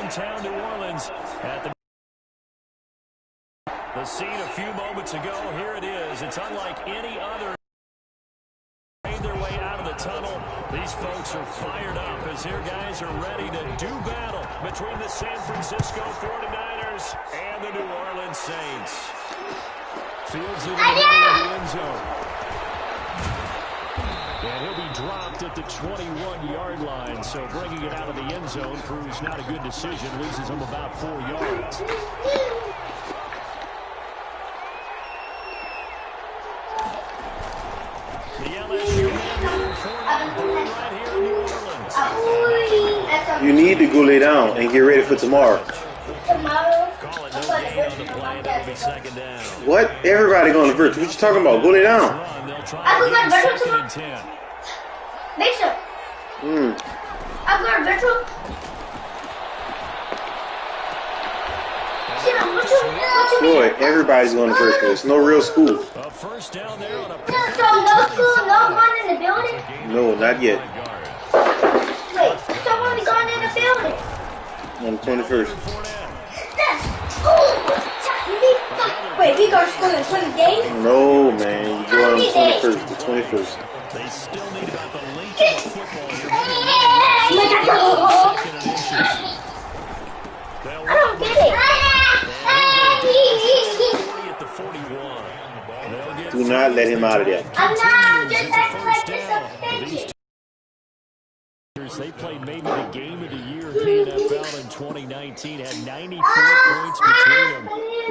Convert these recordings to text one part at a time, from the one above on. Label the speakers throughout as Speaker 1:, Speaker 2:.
Speaker 1: downtown New Orleans at the scene a few moments ago. Here it is. It's unlike any other. Made their way out of the tunnel. These folks are fired up as their guys are ready to do battle between the San Francisco 49ers and the New Orleans Saints. Fields in the middle of the end zone. And he'll be dropped at the 21-yard line. So bringing it out of the end zone proves not a good decision. Loses him about 4 yards. The LSU right here in New Orleans.
Speaker 2: You need to go lay down and get ready for tomorrow. What? Everybody going to virtual. What you talking about? Go lay down.
Speaker 3: I'm going to virtual tomorrow. Make sure. I'm going to virtual.
Speaker 2: Boy, everybody's going to virtual. It's no real school.
Speaker 1: First down there on a
Speaker 3: no school, no one in the building?
Speaker 2: No, not yet.
Speaker 3: Wait, someone going in the building.
Speaker 2: On the 21st.
Speaker 3: Wait, we go to school in 20 days?
Speaker 2: No, man. You go on the 21st. The 21st.
Speaker 1: They still need about the length of football here.
Speaker 3: I don't get it.
Speaker 1: At the 41.
Speaker 2: Do not let him out of there.
Speaker 3: I'm not just acting like this.
Speaker 1: They played maybe the game of the year in the NFL in 2019. Had 94 points between them.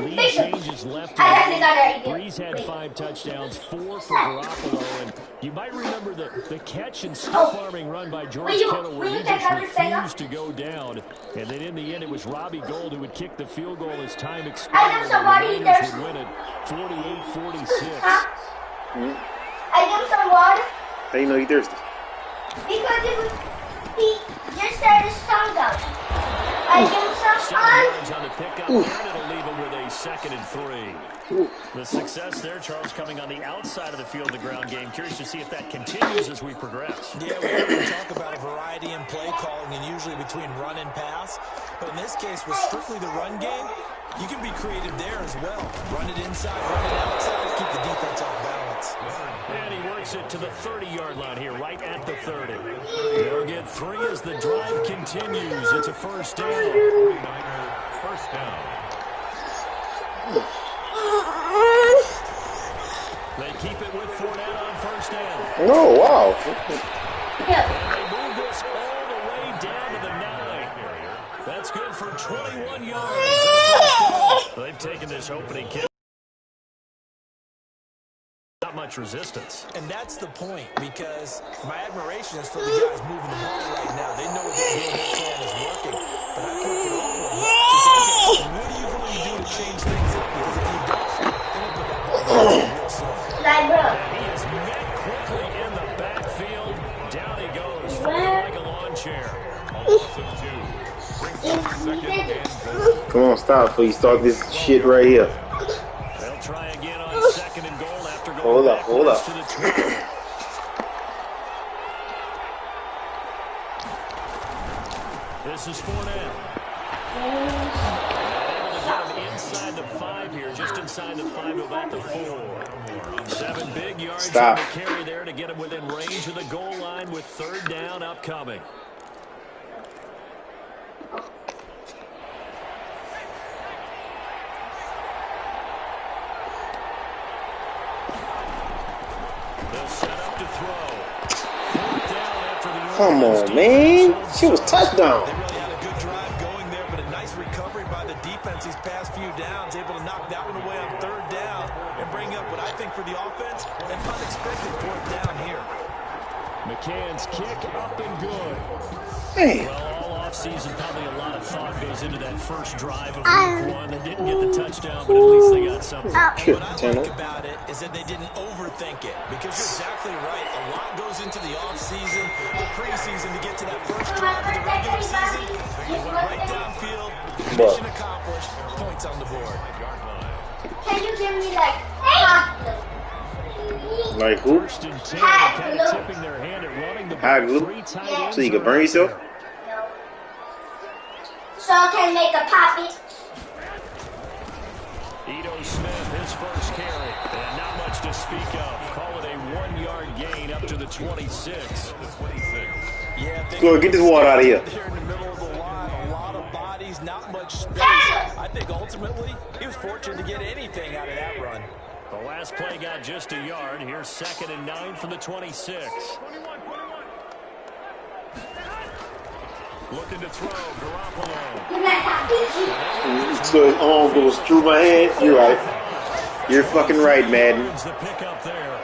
Speaker 1: Lead changes left and right. Breeze had 5 touchdowns, 4 for Garoppolo. And you might remember the catch and stiff-arming run by George Kittle where he just refused to go down. And then in the end, it was Robbie Gould who would kick the field goal as time expired. The Raiders would win it 48-46.
Speaker 3: I give him some water.
Speaker 2: How you know you thirsty?
Speaker 3: Because it was... He just started his tongue out. I give him some
Speaker 1: on the pickup, and it'll leave him with a 2nd and 3. The success there, Charles, coming on the outside of the field, the ground game. Curious to see if that continues as we progress.
Speaker 4: Yeah, we talk about a variety in play calling and usually between run and pass. But in this case, with strictly the run game, you can be creative there as well. Run it inside, run it outside, keep the defense off balance.
Speaker 1: And he works it to the 30-yard line here, right at the 30. They'll get 3 as the drive continues. It's a first down. First down. They keep it with Fournette on first down.
Speaker 2: Oh, wow.
Speaker 1: And they move this all the way down to the 9. That's good for 21 yards. They've taken this opening kick. Not much resistance.
Speaker 4: And that's the point, because my admiration is for the guys moving the ball right now. They know what they're doing, their plan is working. But I think it all what are you going to do to change things up? Because if you don't, then it put that ball real slow.
Speaker 1: He is met quickly in the backfield. Down he goes, flying like a lawn chair.
Speaker 2: Come on, stop before you start this shit right here.
Speaker 1: They'll try again on 2nd and goal after going
Speaker 2: hold up.
Speaker 1: to the 20. This is Fournette. Able to get him inside the 5 here, just inside the 5 to about the 4. 7 big yards on the carry there to get him within range of the goal line with 3rd down upcoming.
Speaker 2: Come on, man. She was touchdown.
Speaker 4: They really had a good drive going there, but a nice recovery by the defense these past few downs, able to knock that one away on 3rd down and bring up what I think for the offense, an unexpected 4th down here.
Speaker 1: McCann's kick up and good.
Speaker 2: Man.
Speaker 1: Well, all offseason, probably a lot of thought goes into that first drive of week 1. They didn't get the touchdown, but at least they got something.
Speaker 4: And what I like about it is that they didn't overthink it, because you're exactly right. A lot goes into the offseason, the preseason to get to that first drive of the regular season. They went right downfield, mission accomplished, points on the board.
Speaker 3: Can you give me like half?
Speaker 2: Like who?
Speaker 1: Kind of tipping their hand at running the ball.
Speaker 2: So you can burn yourself?
Speaker 3: So I can make a poppy.
Speaker 1: Ito Smith, his first carry. And not much to speak of. Call it a 1-yard gain up to the 26.
Speaker 4: Yeah,
Speaker 2: Floyd, get this water out of here.
Speaker 4: There in the middle of the line, a lot of bodies, not much space. I think ultimately he was fortunate to get anything out of that run.
Speaker 1: The last play got just a yard. Here's 2nd and 9 from the 26. Looking to throw, Garoppolo.
Speaker 2: So his arm goes through my hand. You're right. You're fucking right, Madden.
Speaker 1: The pickup there.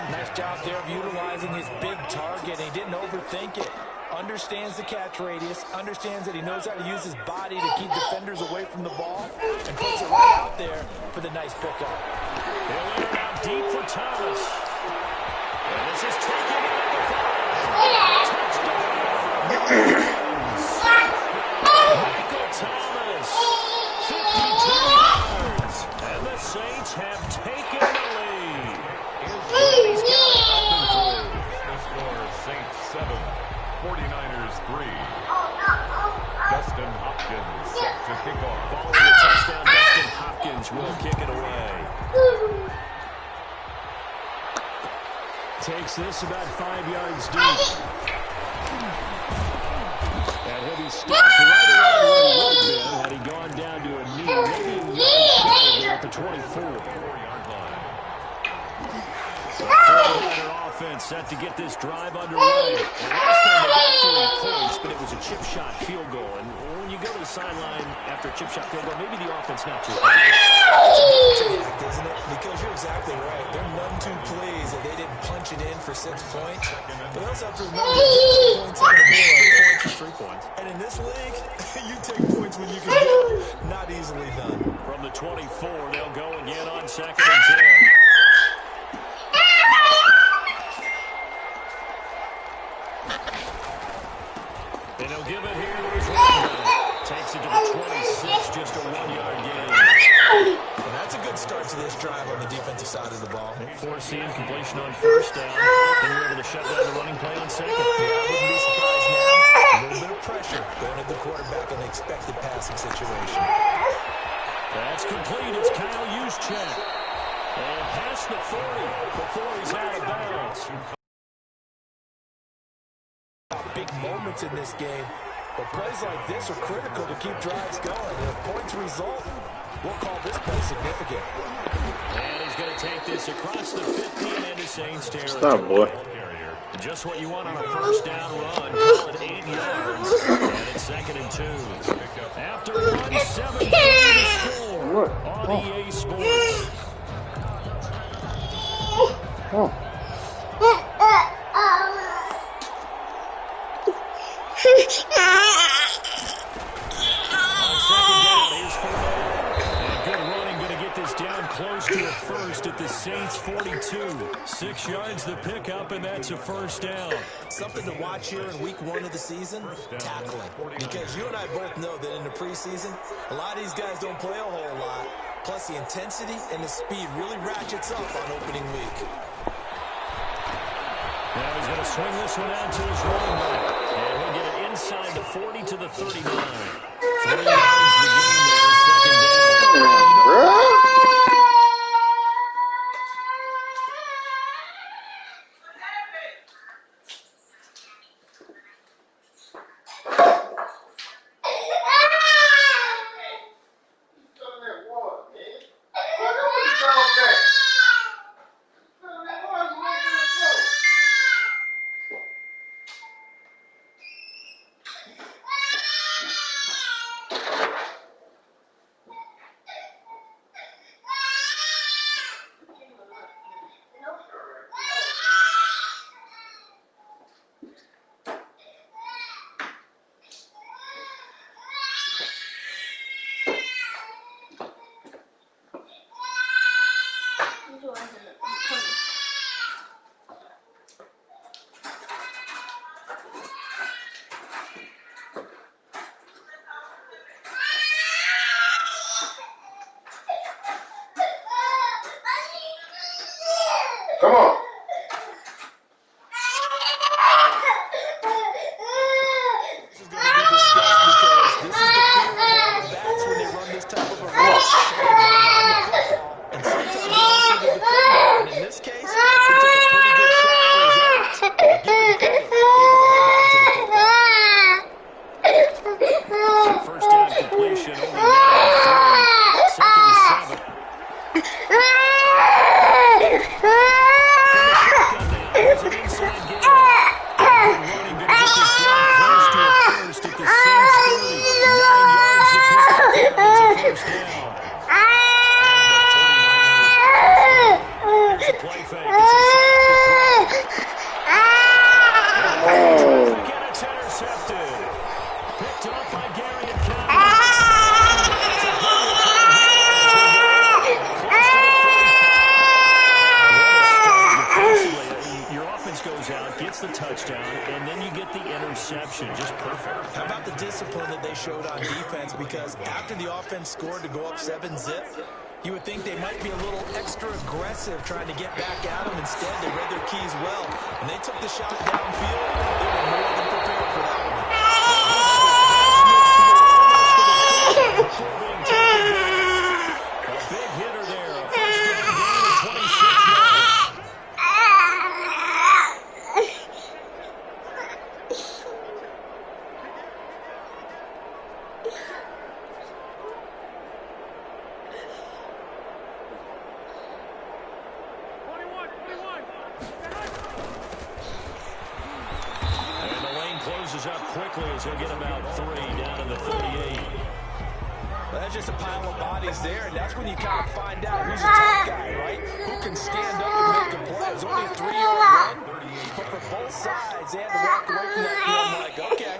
Speaker 4: Nice job there of utilizing his big target. He didn't overthink it. Understands the catch radius. Understands that he knows how to use his body to keep defenders away from the ball. And puts it right out there for the nice pickup.
Speaker 1: He'll air it out deep for Thomas. And this is taken out of the Michael Thomas. 52 yards. And the Saints have taken the lead. He's got it up and through.
Speaker 5: The score, Saints 7, 49ers 3. Dustin Hopkins set to kick off.
Speaker 1: Following the touchdown, Dustin Hopkins will kick it away. Takes this about 5 yards deep. And he'll be stopped right around where he would have been had he gone down to a knee. Maybe a yard shy there at the 24. The 49er offense set to get this drive underway. And last time they got 3 points, but it was a chip shot field goal. And when you go to the sideline after a chip shot field goal, maybe the offense not too high.
Speaker 4: It's a act, isn't it? Because you're exactly right. They're none too pleased that they didn't punch it in for 6 points. But they also have to remember that points on the board, points for 3 points. And in this league, you take points when you can get them. Not easily done.
Speaker 1: From the 24, they'll go again on 2nd and 10. And he'll give it here to his running back. Takes it to the 26, just a 1-yard gain.
Speaker 4: And that's a good start to this drive on the defensive side of the ball.
Speaker 1: Foreseeing completion on 1st down. Then you're able to shut down the running play on 2nd.
Speaker 4: Yeah, I wouldn't be surprised now. A little bit of pressure going at the quarterback in the expected passing situation.
Speaker 1: That's complete. It's Kyle Juszczyk. And past the 40 before he's out of bounds.
Speaker 4: Big moments in this game, but plays like this are critical to keep drives going. And if points result, we'll call this play significant.
Speaker 1: And he's going to take this across the 50 and into Saints territory.
Speaker 2: Stop, boy.
Speaker 1: Just what you want on a 1st down run. Call it 8 yards. And it's 2nd and 2. After 1-7 to score on EA Sports.
Speaker 2: Oh.
Speaker 1: Close to a first at the Saints 42. 6 yards the pickup, and that's a 1st down.
Speaker 4: Something to watch here in week 1 of the season, tackling. Because you and I both know that in the preseason, a lot of these guys don't play a whole lot. Plus the intensity and the speed really ratchets up on opening week.
Speaker 1: Now he's going to swing this one out to his running back. And he'll get it inside the 40 to the 39. 3 yards the game there, 2nd down.
Speaker 2: Come on.
Speaker 4: This is going to be discussed because
Speaker 1: There's an inside game. Running going to get this down close to a first at the Saints 30. 9 yards to pick up there. It's a first down. And the 49ers. Here's a play fake. It's a set up to throw. And it's intercepted. Picked up by Gary and County. It's a good return here as we go close to the 45. What a start defensively. Your offense goes out, gets the touchdown, and then you get the interception. Just perfect.
Speaker 4: How about the discipline that they showed on defense? Because after the offense scored to go up 7-zip, you would think they might be a little extra aggressive trying to get back at them. Instead, they read their keys well, and they took the shot downfield. They were more than prepared for that one. A big hitter there. A first down gain of 26 yards. Up quickly as he'll get about 3 down in the 38. Well, that's just a pile of bodies there, and that's when you kind of find out who's the top guy, right? Who can stand up and make a play. It's only a 3-yard run, but for both sides, they had to walk away from that field like, okay,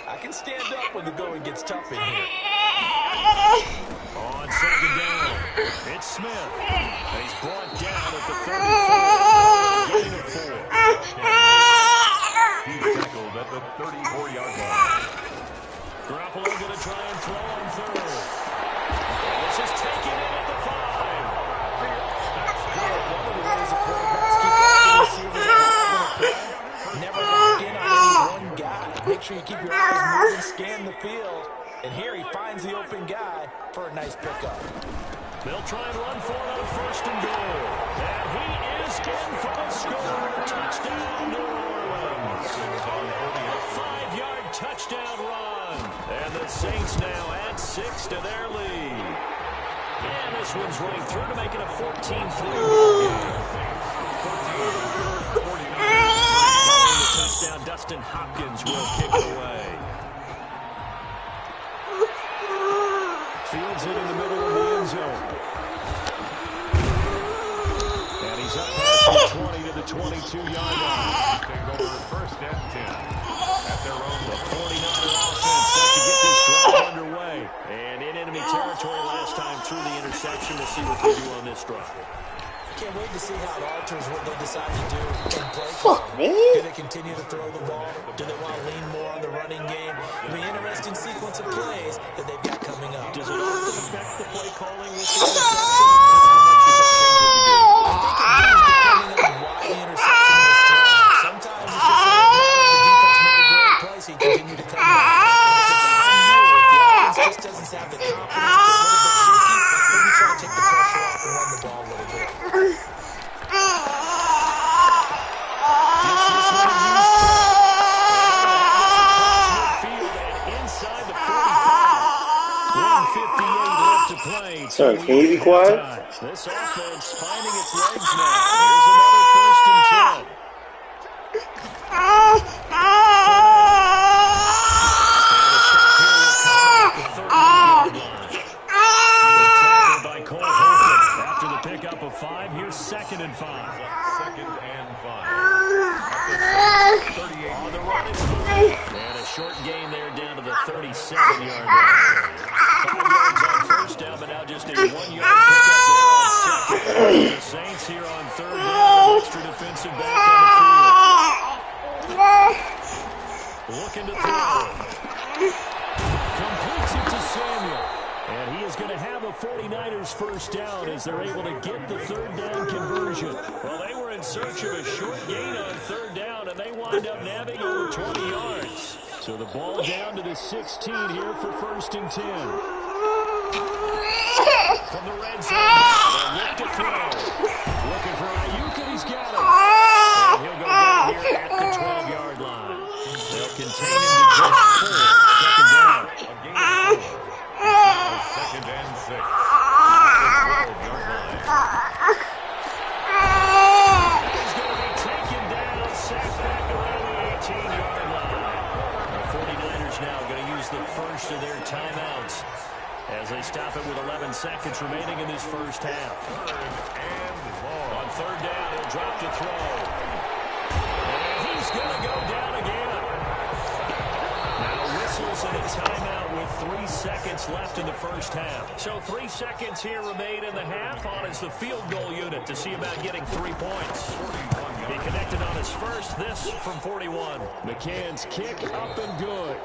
Speaker 4: I can stand up when the going gets tough in here. On second down, it's Smith. And he's brought down at the 34. Gain of 4.
Speaker 5: He's tackled at the 34-yard line.
Speaker 1: Garoppolo going to try and throw on third. This is taken in at the 5.
Speaker 4: That's good. One of the ways the quarterbacks keep all the receivers out. Never lock in on any one guy. Make sure you keep your eyes moving, scan the field. And here he finds the open guy for a nice pickup.
Speaker 1: They'll try and run for it on first and goal. And he is in for the score. Touchdown, New Orleans. A 5-yard touchdown run. And the Saints now add 6 to their lead. And this one's running through to make it a 14-3 ball game. The touchdown, Dustin Hopkins will kick it away. Fields it in the middle of the end zone. And he's up past the 20 to the 22-yard line.
Speaker 5: Take over first and 10 at their own.
Speaker 1: The 49er offense set to get this drive underway. And in enemy territory last time through the interception. We'll see what they do on this drive.
Speaker 4: Can't wait to see how it alters what they decide to do in play.
Speaker 2: Fuck, man.
Speaker 4: Do they continue to throw the ball? Do they want to lean more on the running game? It'll be an interesting sequence of plays that they've got coming up.
Speaker 1: Does it often affect the play calling with the interception? How much does that change what you do?
Speaker 4: I think it does, depending on why the interception was thrown. Sometimes it's just the defense made a great play, so you continue to come back. If it's on you, if the offense just doesn't have the confidence, it's a little bit shaky, maybe try to take the pressure off and run the ball a little bit.
Speaker 2: Son, can you be quiet?
Speaker 1: This offense finding its legs now. Here's another first and 10. By Cole Holcomb after the pickup of 5. Here's second and 5.
Speaker 5: Second and 5.
Speaker 1: On the run, it's Floyd. And a short gain there down to the 37-yard line. 5 yards on first down, but now just a 1-yard pickup there on second. The Saints here on third down, an extra defensive back on the field. Looking to throw. Completes it to Samuel. And he is going to have a 49ers first down as they're able to get the third down conversion. Well, they were in search of a short gain on third down, and they wind up nabbing over 20 yards. So the ball down to the 16 here for first and 10. From the red zone, they'll look to throw. Looking for Ayuk, and he's got it. And he'll go down here at the 12-yard line. They'll contain him to just 4. Second down.
Speaker 5: A gain of 4. Second and 6. At the 12-yard line.
Speaker 1: first of their timeouts as they stop it with 11 seconds remaining in this first half. On third down, he'll drop to throw. And he's going to go down again. Now whistles and a timeout with 3 seconds left in the first half. So 3 seconds here remain in the half on as the field goal unit to see about getting 3 points. He connected on his first, this from 41. McCann's kick up and good.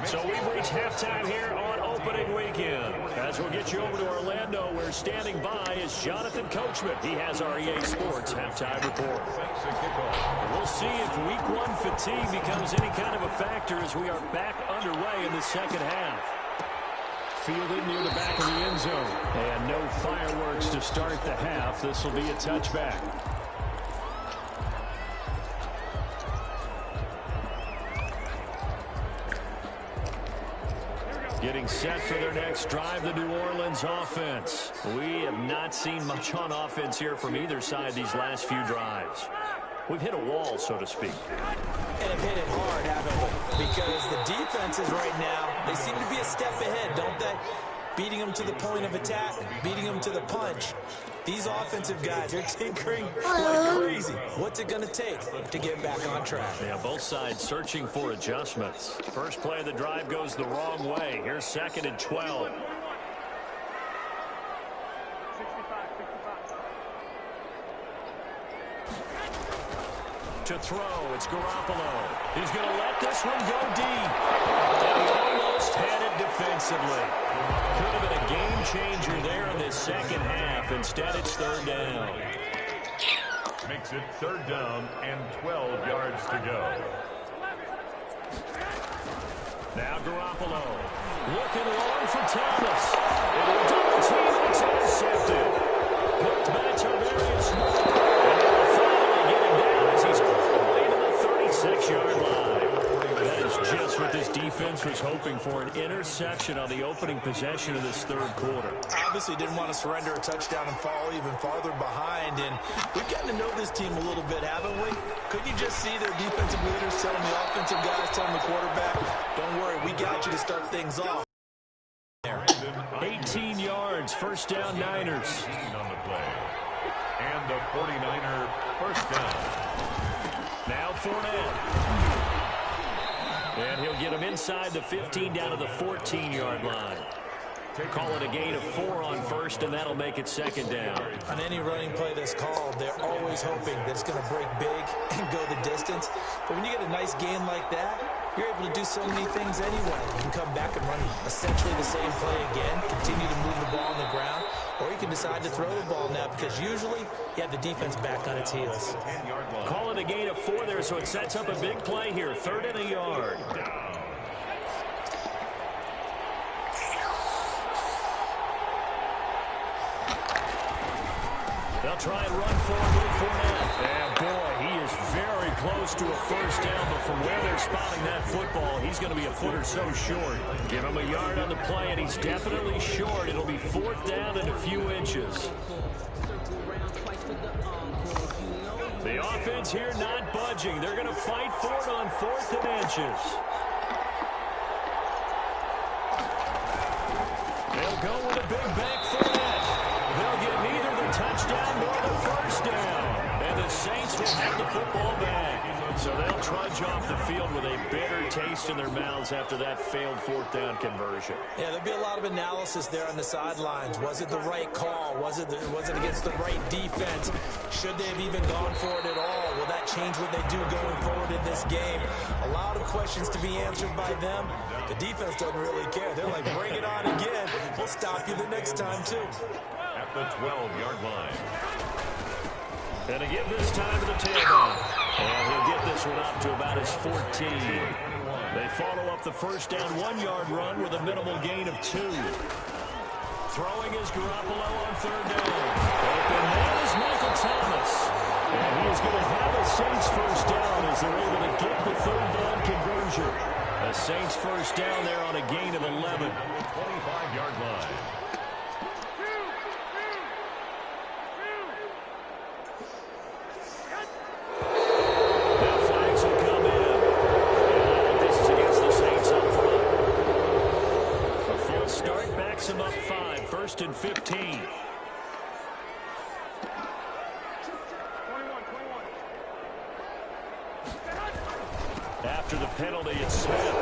Speaker 1: So we've reached halftime here on opening weekend. As we'll get you over to Orlando, where standing by is Jonathan Coachman. He has our EA Sports halftime report. We'll see if week 1 fatigue becomes any kind of a factor as we are back underway in the second half. Fielded near the back of the end zone. And no fireworks to start the half. This will be a touchback. Getting set for their next drive, the New Orleans offense. We have not seen much on offense here from either side these last few drives. We've hit a wall, so to speak.
Speaker 4: And have hit it hard, haven't we? Because the defenses right now, they seem to be a step ahead, don't they? Beating them to the point of attack, beating them to the punch. These offensive guys, they're tinkering like crazy. What's it going to take to get back on track?
Speaker 1: Yeah, both sides searching for adjustments. First play of the drive goes the wrong way. Here's 2nd and 12. To throw, it's Garoppolo. He's going to let this one go deep. And he almost had it defensively. Could have been a game changer there in this second half. Instead, it's 3rd down.
Speaker 5: Makes it 3rd down and 12 yards to go.
Speaker 1: Now Garoppolo. Looking long for Thomas. And the double team is intercepted. Hooked by Tarvarius Smith. And they'll finally get him down as he's all the way to the 36-yard line. That is just what this defense was hoping for, an interception on the opening possession of this 3rd quarter.
Speaker 4: Obviously didn't want to surrender a touchdown and fall even farther behind. And we've gotten to know this team a little bit, haven't we? Couldn't you just see their defensive leaders telling the offensive guys, telling the quarterback, don't worry, we got you to start things off.
Speaker 1: 18 yards, 1st down Niners.
Speaker 5: On the play. And the 49er first down.
Speaker 1: Now Fournette. And he'll get him inside the 15 down to the 14-yard line. Call it a gain of 4 on 1st, and that'll make it 2nd down.
Speaker 4: On any running play that's called, they're always hoping that it's going to break big and go the distance. But when you get a nice gain like that, you're able to do so many things anyway. You can come back and run essentially the same play again, continue to move the ball on the ground, or you can decide to throw the ball now because usually you have the defense back on its heels.
Speaker 1: Call it a gain of 4 there, so it sets up a big play here. 3rd and a yard. They'll try and run forward with Fournette. And boy, he is very close to a first down, but from where they're spotting that football, he's going to be a foot or so short. Give him a yard on the play, and he's definitely short. It'll be 4th down and a few inches. The offense here not budging. They're going to fight for it on 4th and inches. They'll go with a big back Fournette. They'll get neither the touchdown nor the first down. And the Saints will have the football back. So they'll trudge off the field with a bitter taste in their mouths after that failed 4th down conversion.
Speaker 4: Yeah, there'll be a lot of analysis there on the sidelines. Was it the right call? Was it against the right defense? Should they have even gone for it at all? Will that change what they do going forward in this game? A lot of questions to be answered by them. The defense doesn't really care. They're like, bring it on again. We'll stop you the next time, too.
Speaker 5: At the 12-yard line.
Speaker 1: And to give this time to the tailback. And he'll get this one up to about his 14. They follow up the first down 1-yard run with a minimal gain of 2. Throwing is Garoppolo on 3rd down. Open man is Michael Thomas. And he is going to have a Saints first down as they're able to get the 3rd down conversion. A Saints first down there on a gain of 11.
Speaker 5: 25-yard line.
Speaker 1: first and 15. After the penalty, it's Smith.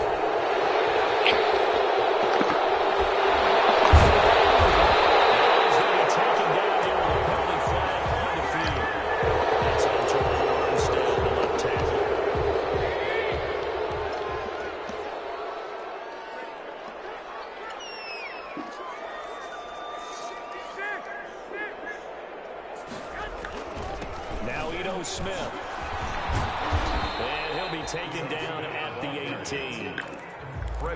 Speaker 1: Now Ito Smith. And he'll be taken down at the 18.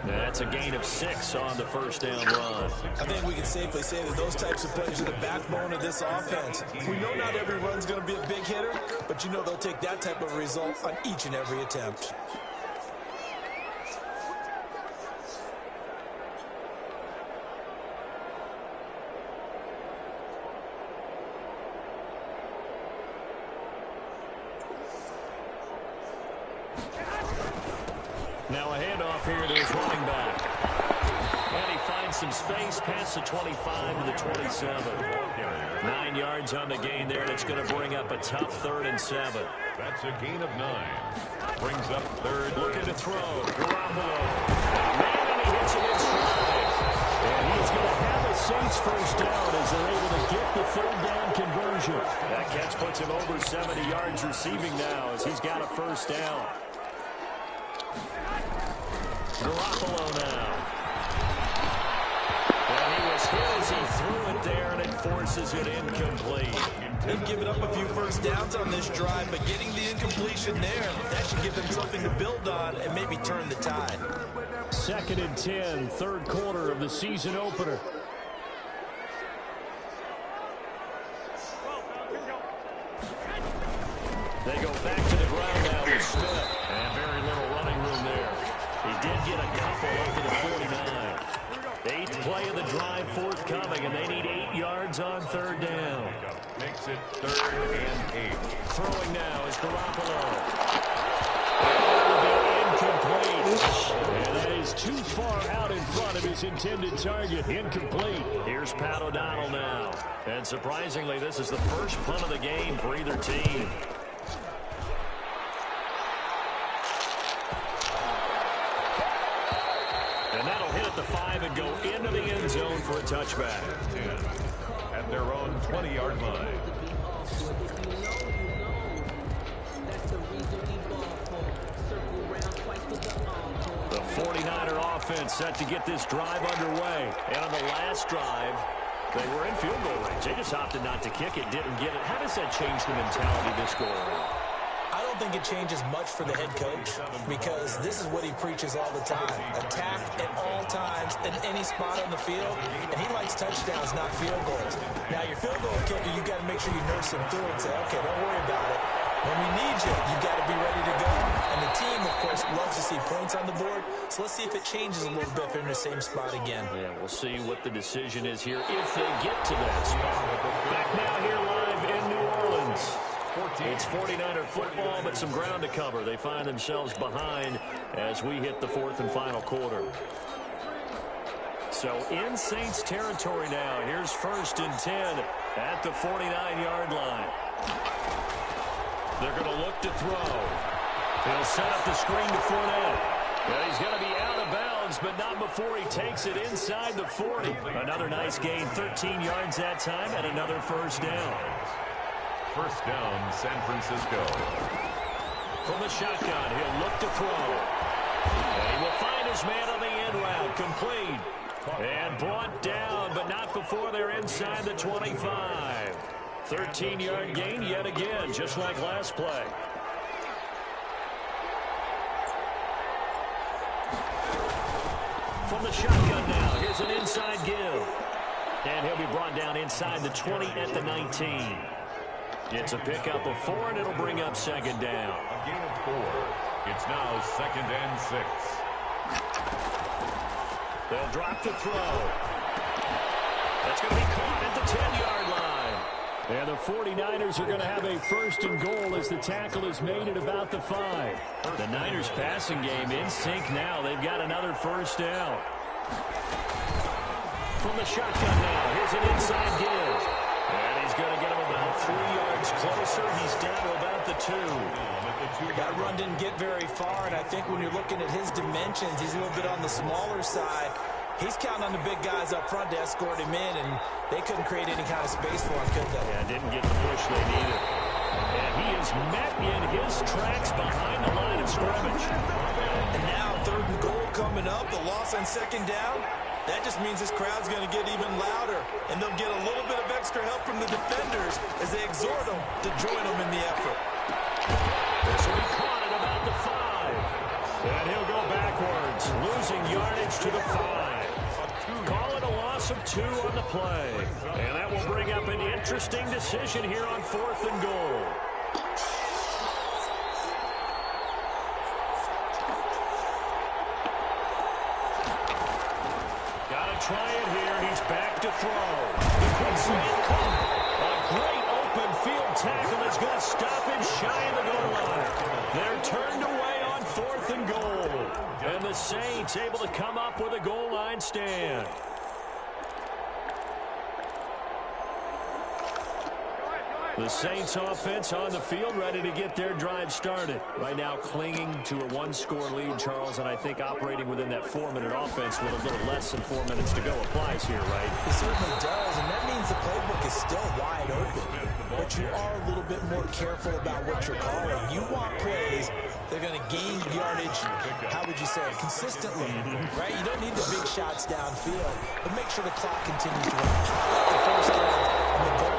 Speaker 1: That's a gain of 6 on the first down run.
Speaker 4: I think we can safely say that those types of plays are the backbone of this offense. We know not every run's going to be a big hitter, but you know they'll take that type of result on each and every attempt.
Speaker 1: Now a handoff here to his running back. And he finds some space past the 25 to the 27. 9 yards on the gain there, and it's going to bring up a tough 3rd and 7.
Speaker 5: That's a gain of 9. Brings up 3rd.
Speaker 1: Looking to throw. Garoppolo. Man, and he hits it in stride. And he's going to have a Saints first down as they're able to get the 3rd down conversion. That catch puts him over 70 yards receiving now as he's got a first down. Garoppolo now. And he was hit as he threw it there, and it forces it incomplete.
Speaker 4: They've given up a few first downs on this drive, but getting the incompletion there, that should give them something to build on and maybe turn the tide.
Speaker 1: 2nd and 10, 3rd quarter of the season opener. They go back to the ground now with Smith. And very little running room there. He did get a couple over the 49. 8th play of the drive forthcoming, and they need 8 yards on 3rd down.
Speaker 5: Makes it 3rd and 8.
Speaker 1: Throwing now is Garoppolo. Incomplete. And that is too far out in front of his intended target. Incomplete. Here's Pat O'Donnell now. And surprisingly, this is the first punt of the game for either team. And that'll hit at the 5 and go into the end zone for a touchback.
Speaker 5: 10 at their own 20-yard line.
Speaker 1: The 49er offense set to get this drive underway. And on the last drive, they were in field goal range. They just opted not to kick it, didn't get it. How does that change the mentality this go around?
Speaker 4: I don't think it changes much for the head coach because this is what he preaches all the time. Attack at all times in any spot on the field, and he likes touchdowns, not field goals. Now, your field goal kicker, you got to make sure you nurse him through and say, okay, don't worry about it. When we need you, you got to be ready to go. And the team, of course, loves to see points on the board, so let's see if it changes a little bit if they're in the same spot again.
Speaker 1: Yeah, we'll see what the decision is here if they get to that spot. Back now here live in New Orleans. It's 49er football, but some ground to cover. They find themselves behind as we hit the 4th and final quarter. So in Saints territory now. Here's 1st and 10 at the 49-yard line. They're going to look to throw. He'll set up the screen to Fournette. And he's going to be out of bounds, but not before he takes it inside the 40. Another nice gain, 13 yards that time, and another first down.
Speaker 5: First down, San Francisco.
Speaker 1: From the shotgun, he'll look to throw. And he will find his man on the end route, complete. And brought down, but not before they're inside the 25. 13-yard gain yet again, just like last play. From the shotgun now, here's an inside give. And he'll be brought down inside the 20 at the 19. It's a pickup of 4, and it'll bring up 2nd down.
Speaker 5: A gain of 4. It's now 2nd and 6.
Speaker 1: They'll drop the throw. That's going to be caught at the 10-yard line. And the 49ers are going to have a 1st and goal as the tackle is made at about the 5. The Niners passing game in sync now. They've got another first down. from the shotgun now. Here's an inside give. And he's going to get him about 3 yards closer. He's down to about the 2.
Speaker 4: That run didn't get very far, and I think when you're looking at his dimensions, he's a little bit on the smaller side. He's counting on the big guys up front to escort him in, and they couldn't create any kind of space for him, could they?
Speaker 1: Yeah, didn't get the push they needed. And he is met in his tracks behind the line of scrimmage.
Speaker 4: And now 3rd and goal coming up, the loss on 2nd down. That just means this crowd's going to get even louder, and they'll get a little bit of extra help from the defenders as they exhort them to join them in the effort.
Speaker 1: This will be caught at about the 5. And he'll go backwards, losing yardage to the 5. Call it a loss of 2 on the play. And that will bring up an interesting decision here on 4th and goal. Gotta try it here. He's back to throw. The quick slant caught. A great open field tackle is going to stop him shy of the goal line. They're turned away on 4th and goal. And the Saints able to come up with a goal line stand. The Saints offense on the field, ready to get their drive started. Right now clinging to a 1-score lead, Charles, and I think operating within that 4-minute offense with a little less than 4 minutes to go applies here, right?
Speaker 4: It certainly does, and that means the playbook is still wide open. But you are a little bit more careful about what you're calling. You want plays that are going to gain yardage, how would you say it, consistently, right? You don't need the big shots downfield, but make sure the clock continues to run. The first down and the goal.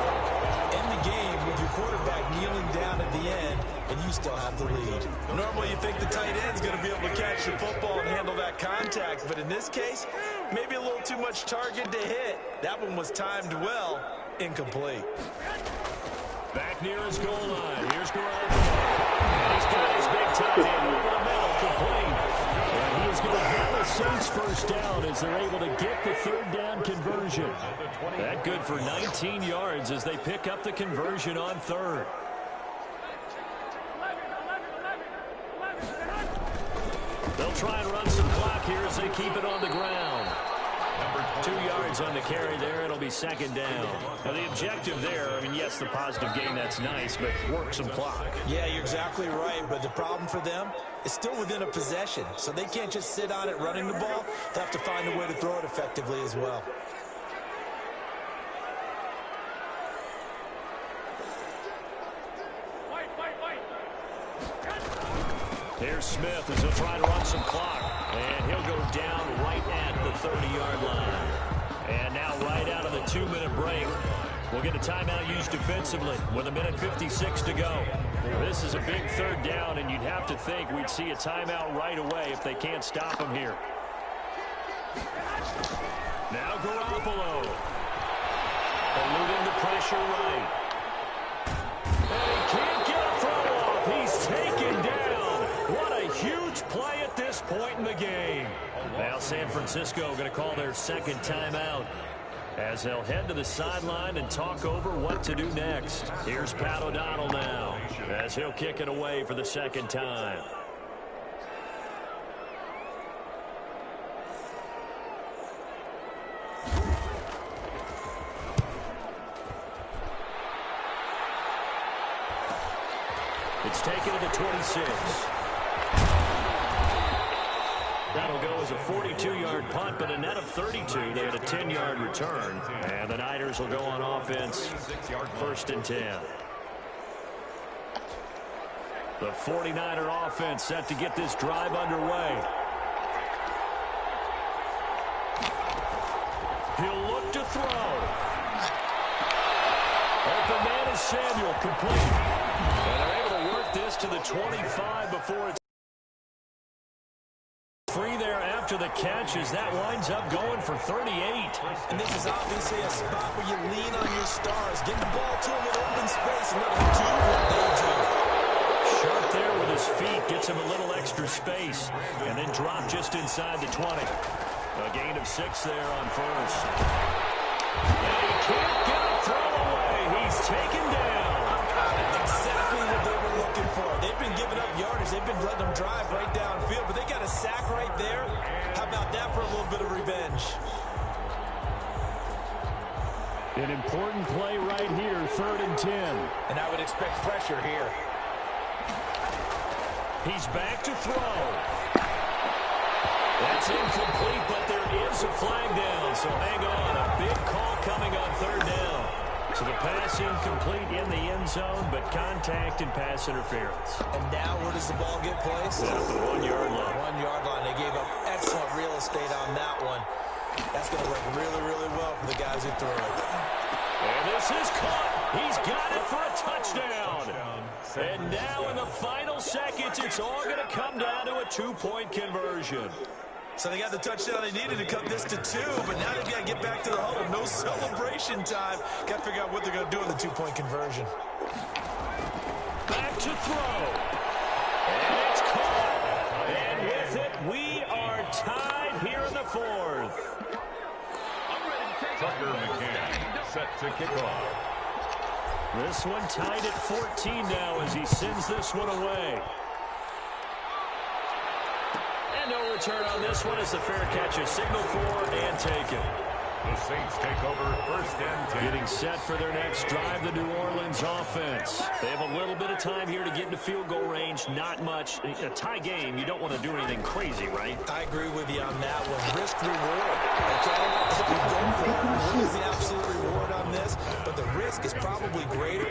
Speaker 4: End the game with your quarterback kneeling down at the end, and you still have the lead. Normally you think the tight end's going to be able to catch the football and handle that contact, but in this case, maybe a little too much target to hit. That one was timed well, incomplete.
Speaker 1: Back near his goal line. Here's Garoppolo. And he's got his big tight end over the middle, complete. And he is going to have a Saints first down as they're able to get the 3rd down conversion. That good for 19 yards as they pick up the conversion on 3rd. They'll try and run some clock here as they keep it on the ground. 2 yards on the carry there. It'll be 2nd down. Now, the objective there, I mean, yes, the positive gain, that's nice, but work some clock.
Speaker 4: Yeah, you're exactly right, but the problem for them is still within a possession, so they can't just sit on it running the ball. They have to find a way to throw it effectively as well.
Speaker 1: Here's Smith as he'll try to run some clock. And he'll go down right at the 30-yard line. And now right out of the 2-minute break, we'll get a timeout used defensively with 1:56 to go. This is a big 3rd down, and you'd have to think we'd see a timeout right away if they can't stop him here. Now Garoppolo. Eluding the pressure right. And he can't get a throw off. He's taken down. What a huge play at this point in the game. Now San Francisco going to call their 2nd timeout as they'll head to the sideline and talk over what to do next. Here's Pat O'Donnell now as he'll kick it away for the 2nd time. It's taken to the 26. That'll go as a 42-yard punt, but a net of 32. They had a 10-yard return. And the Niners will go on offense, 1st and 10. The 49er offense set to get this drive underway. He'll look to throw. Open man is Samuel, complete. And they're able to work this to the 25 before it's free there after the catch as that winds up going for 38.
Speaker 4: And this is obviously a spot where you lean on your stars. Get the ball to them in open space and let them do what they do.
Speaker 1: Sharp there with his feet, gets him a little extra space, and then drop just inside the 20. A gain of 6 there on 1st. And he can't get a throw away. He's taken down.
Speaker 4: Exactly what they were looking for. They've been giving up yardage. They've been letting them drive right downfield, but they got a sack right there. How about that for a little bit of revenge?
Speaker 1: An important play right here, 3rd and 10.
Speaker 4: And I would expect pressure here.
Speaker 1: He's back to throw. That's incomplete, but there is a flag down, so hang on. A big call coming on 3rd down. So the pass incomplete in the end zone, but contact and pass interference.
Speaker 4: And now where does the ball get placed?
Speaker 1: At the 1-yard line.
Speaker 4: 1-yard line. They gave up excellent real estate on that one. That's going to work really, really well for the guys who threw it.
Speaker 1: And this is caught. He's got it for a touchdown. And now in the final seconds, it's all going to come down to a 2-point conversion.
Speaker 4: So they got the touchdown they needed to cut this to 2, but now they've got to get back to the huddle. No celebration time. Got to figure out what they're going to do in the 2-point conversion.
Speaker 1: Back to throw. And it's caught. And with it, we are tied here in the 4th.
Speaker 5: Tucker McCann set to kick off.
Speaker 1: This one tied at 14 now as he sends this one away. And no return on this one as the fair catch is signaled for and taken.
Speaker 5: The Saints take over 1st and 10.
Speaker 1: Getting set for their next drive, the New Orleans offense. They have a little bit of time here to get into field goal range. Not much. A tie game, you don't want to do anything crazy, right?
Speaker 4: I agree with you on that one. Risk reward. Okay? If we go for it, what is the absolute reward on this? But the risk is probably greater.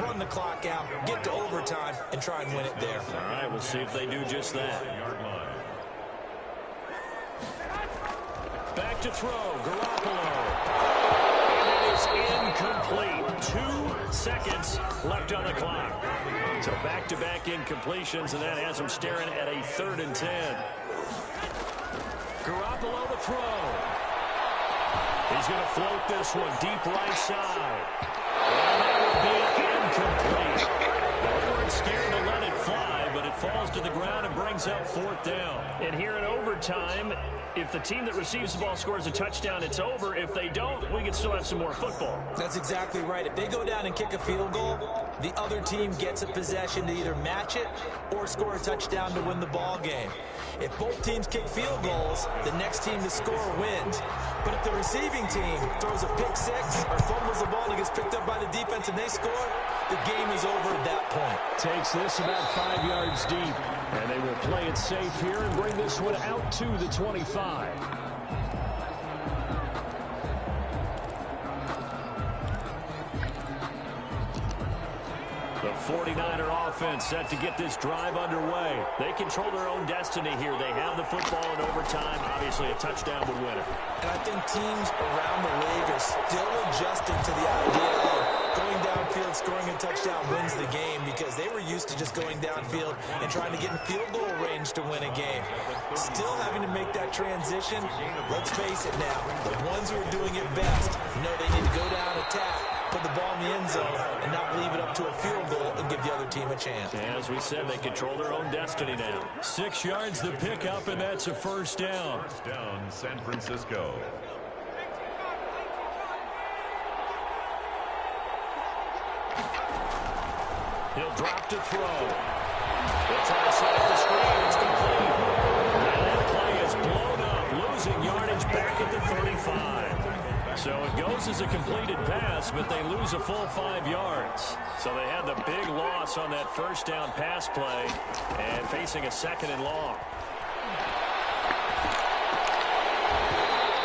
Speaker 4: Run the clock out, get to overtime, and try and win it there.
Speaker 1: All right, we'll see if they do just that. Back to throw, Garoppolo. And it is incomplete. 2 seconds left on the clock. So back-to-back incompletions, and that has him staring at a 3rd and 10. Garoppolo to throw. He's going to float this one deep right side. And that will be incomplete. They weren't scared to let it fly, but it falls to the ground and brings up 4th down. And here in overtime, if the team that receives the ball scores a touchdown, it's over. If they don't, we can still have some more football.
Speaker 4: That's exactly right. If they go down and kick a field goal, the other team gets a possession to either match it or score a touchdown to win the ball game. If both teams kick field goals, the next team to score wins. But if the receiving team throws a pick 6 or fumbles the ball and gets picked up by the defense and they score, the game is over at that point.
Speaker 1: Takes this about 5 yards deep, and they will play it safe here and bring this one out to the 25. The 49er offense set to get this drive underway. They control their own destiny here. They have the football in overtime. Obviously, a touchdown would win it.
Speaker 4: And I think teams around the league are still adjusting to the idea of going downfield, scoring a touchdown wins the game, because they were used to just going downfield and trying to get in field goal range to win a game. Still having to make that transition. Let's face it now, the ones who are doing it best know they need to go down, attack, put the ball in the end zone, and not leave it up to a field goal and give the other team a chance.
Speaker 1: As we said, they control their own destiny now. 6 yards the pickup, and that's a 1st down.
Speaker 5: 1st down, San Francisco.
Speaker 1: He'll drop to throw. It's outside the screen. It's complete. And that play is blown up, losing yardage back at the 35. So it goes as a completed pass, but they lose a full 5 yards. So they had the big loss on that 1st down pass play and facing a 2nd and long.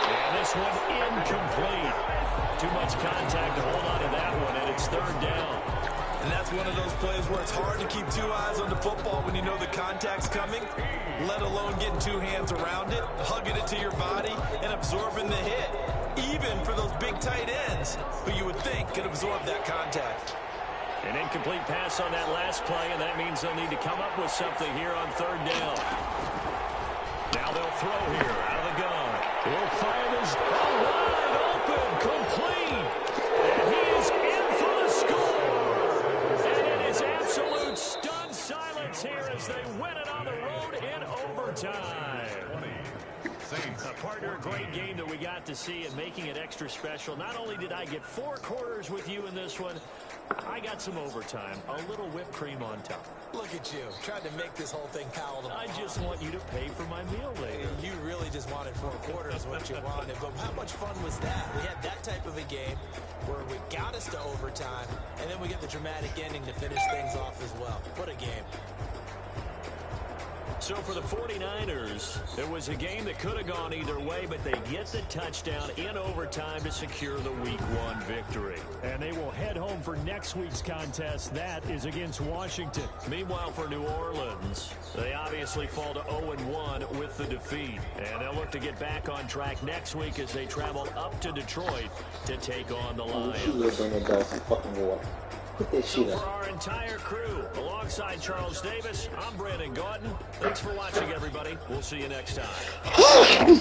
Speaker 1: And this one incomplete. Too much contact to hold on to that one, and it's 3rd down.
Speaker 4: And that's one of those plays where it's hard to keep 2 eyes on the football when you know the contact's coming, let alone getting 2 hands around it, hugging it to your body, and absorbing the hit, even for those big tight ends who you would think could absorb that contact.
Speaker 1: An incomplete pass on that last play, and that means they'll need to come up with something here on 3rd down. Now they'll throw here out of the gun. He'll fire this wide open, complete, and he is in for the score. And it is absolute stunned silence here as they win it on the road in overtime. A partner, a great game that we got to see, and making it extra special. Not only did I get 4 quarters with you in this one, I got some overtime, a little whipped cream on top.
Speaker 4: Look at you, trying to make this whole thing palatable.
Speaker 1: I just want you to pay for my meal later.
Speaker 4: You really just wanted 4 quarters what you wanted, but how much fun was that? We had that type of a game where we got us to overtime, and then we get the dramatic ending to finish things off as well. What a game.
Speaker 1: So for the 49ers, it was a game that could have gone either way, but they get the touchdown in overtime to secure the Week 1 victory. And they will head home for next week's contest. That is against Washington. Meanwhile, for New Orleans, they obviously fall to 0-1 with the defeat. And they'll look to get back on track next week as they travel up to Detroit to take on the Lions. So for our entire crew, alongside Charles Davis, I'm Brandon Gaudin. Thanks for watching, everybody. We'll see you next time.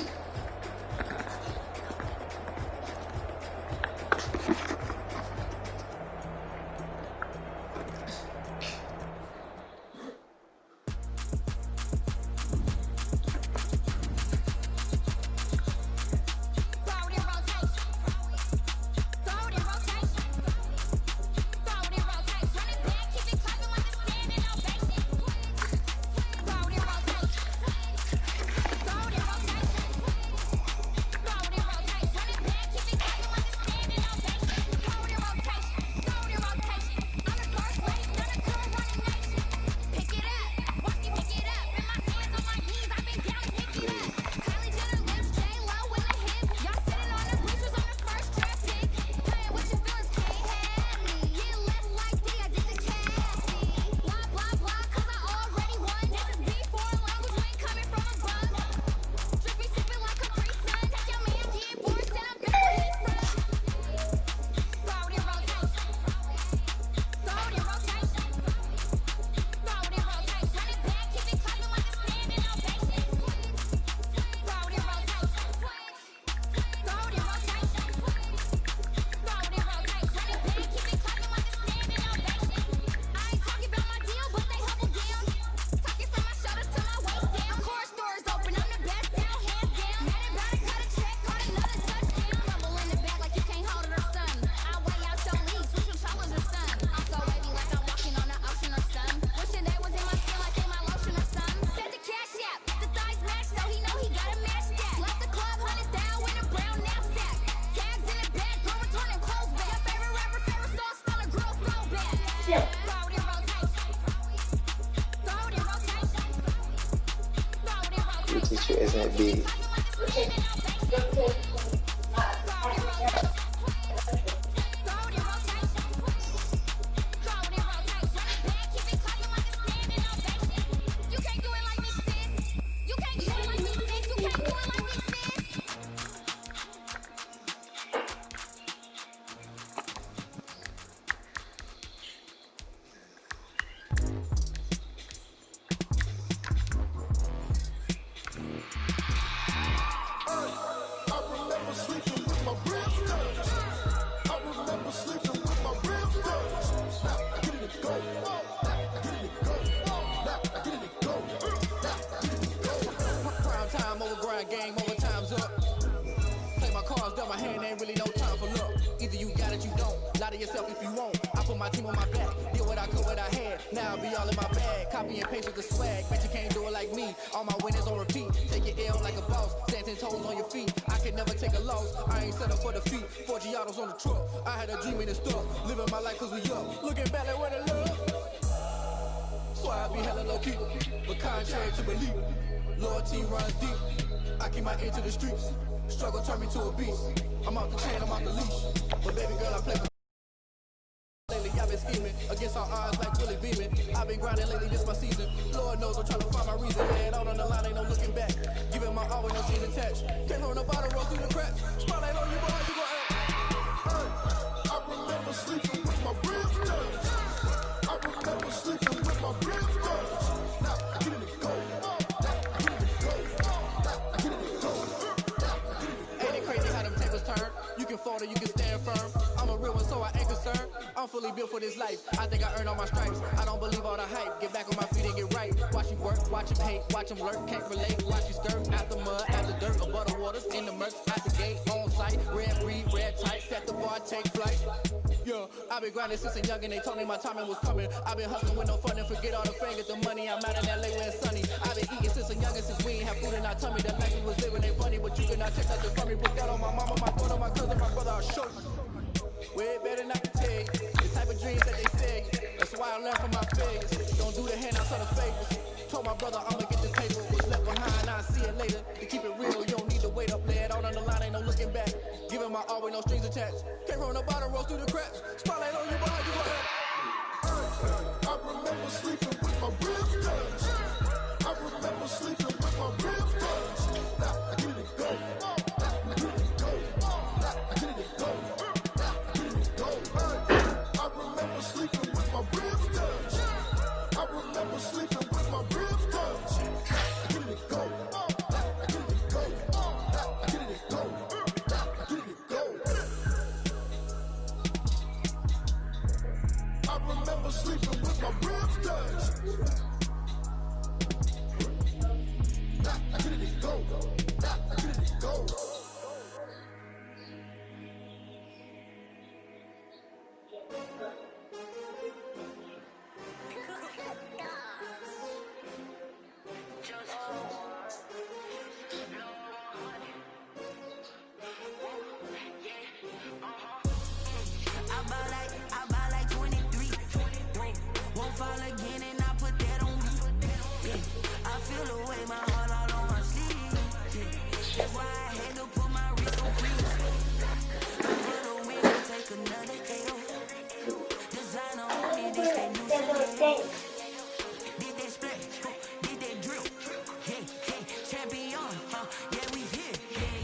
Speaker 2: Isn't it big?
Speaker 6: Game over, time's up. Play my cards down, my hand ain't really no time for luck. Either you got it, you don't. Lie to yourself if you won't. I put my team on my back. Did what I could, what I had. Now I'll be all in my bag. Copy and paste with the swag. Bet you can't do it like me. All my winners on repeat. Take your L like a boss. Stand 10 toes on your feet. I can never take a loss. I ain't set up for defeat. 4 Giottos on the truck. I had a dream and it's stuck. Living my life cause we up. Looking back like where the love. So I be hella low key. But contrary to belief, loyalty runs deep. I keep my ear to the streets. Struggle turned me to a beast. I'm off the chain, I'm off the leash. But baby girl, I play for lately. I've been scheming against all odds like Willie Beeman. I've been grinding lately, this my season. Lord knows I'm trying to find my reason. Lay it out on the line, ain't no looking back. Giving my all with no strings attached. Came from the bottom, roll through the cracks. Spotlight on you, boy, how you gon' act? I remember sleeping with my ribs touched. I remember sleeping with my ribs touched. Now I get in the go. You can fall or you can stand firm. I'm a real one, so I ain't concerned. I'm fully built for this life. I think I earned all my stripes. I don't believe all the hype. Get back on my feet and get right. Watch you work, watch him hate, watch him lurk. Can't relate, watch you skirt. Out the mud, out the dirt, above the waters, in the murks, out the gate, on site. Red breed, red tight. Set the bar, take flight. Yeah, I've been grinding since a young and they told me my timing was coming. I've been hustling with no fun and forget all the fame, get the money. I'm out in LA where it's sunny. I've been eating since a young and since we ain't have food in our tummy. The life we was living ain't funny, but you cannot take nothing from me. Put that on my mama, my brother, my cousin, my brother, I'll show you. Way better not to tell you the type of dreams that they sell you. That's why I learned from my failures. Don't do the handouts or the favors. Told my brother I'ma get this paper. What's left behind, I'll see it later. To keep it real, you don't need to wait up. Lay it out on the line, ain't no looking back. Giving my all with no strings attached. Came from the bottom, rose through the cracks. Spotlight on you, behind you,
Speaker 7: I remember sleeping with my ribs touched. I remember sleeping with my ribs touched. I get it go. I get it go. I get it go. I get it go. I remember sleeping with my ribs touched. I remember sleeping with my ribs touched. I get it go. I get it go. I get it go. I get it go. I remember sleeping with my ribs touched. I get it go. I get it go.
Speaker 8: I buy like 23. Won't fall again and I put that on me. Yeah. I feel the way my heart all on my sleeve. Yeah. That's why I had to put my wrist on freeze. For the win, take another L. Designer on me, this that new Chanel. Did that split, did that drill. Yeah, yeah, champion, yeah, we here.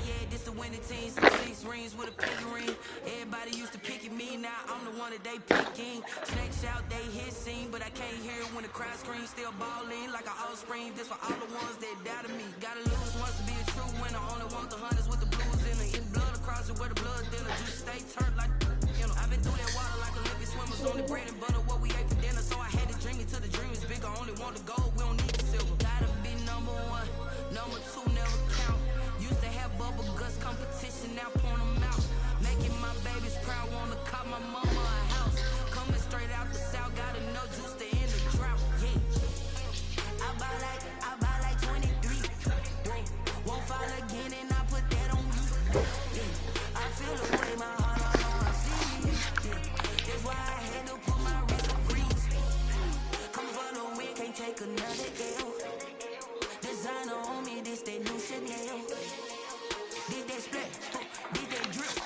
Speaker 8: Yeah, this the winning team. 6 rings with a pinky ring. Everybody used to pick at me, now I'm the one that they picking. Snakes out, they hit scene, but I can't hear it when the crowd screams. Still balling like an offspring. This for all the ones that doubted me. Gotta lose once to be a true winner. Only want the hunters with the blues in it. In blood across it where the blood thinner. Just stay turned like, you know. I've been through that water like Olympic swimmers. Only bread and butter, what we ate for dinner. So I had to dream it till the dream is bigger. Only want the gold, we don't need the silver. Gotta be number 1, number 2 never count. Used to have bubble guts competition, now point them out. Making my babies proud, wanna call my mama a house. Coming straight out the south, got enough juice to end the drought. Yeah, I buy like 23. Won't fall again and I put that on me. Yeah, I feel the way my heart all on my sleeve. Yeah, that's why I had to put my wrist on freeze. Come for the win, can't take another L. Designer on me, this that new Chanel. Did that split, did that drip.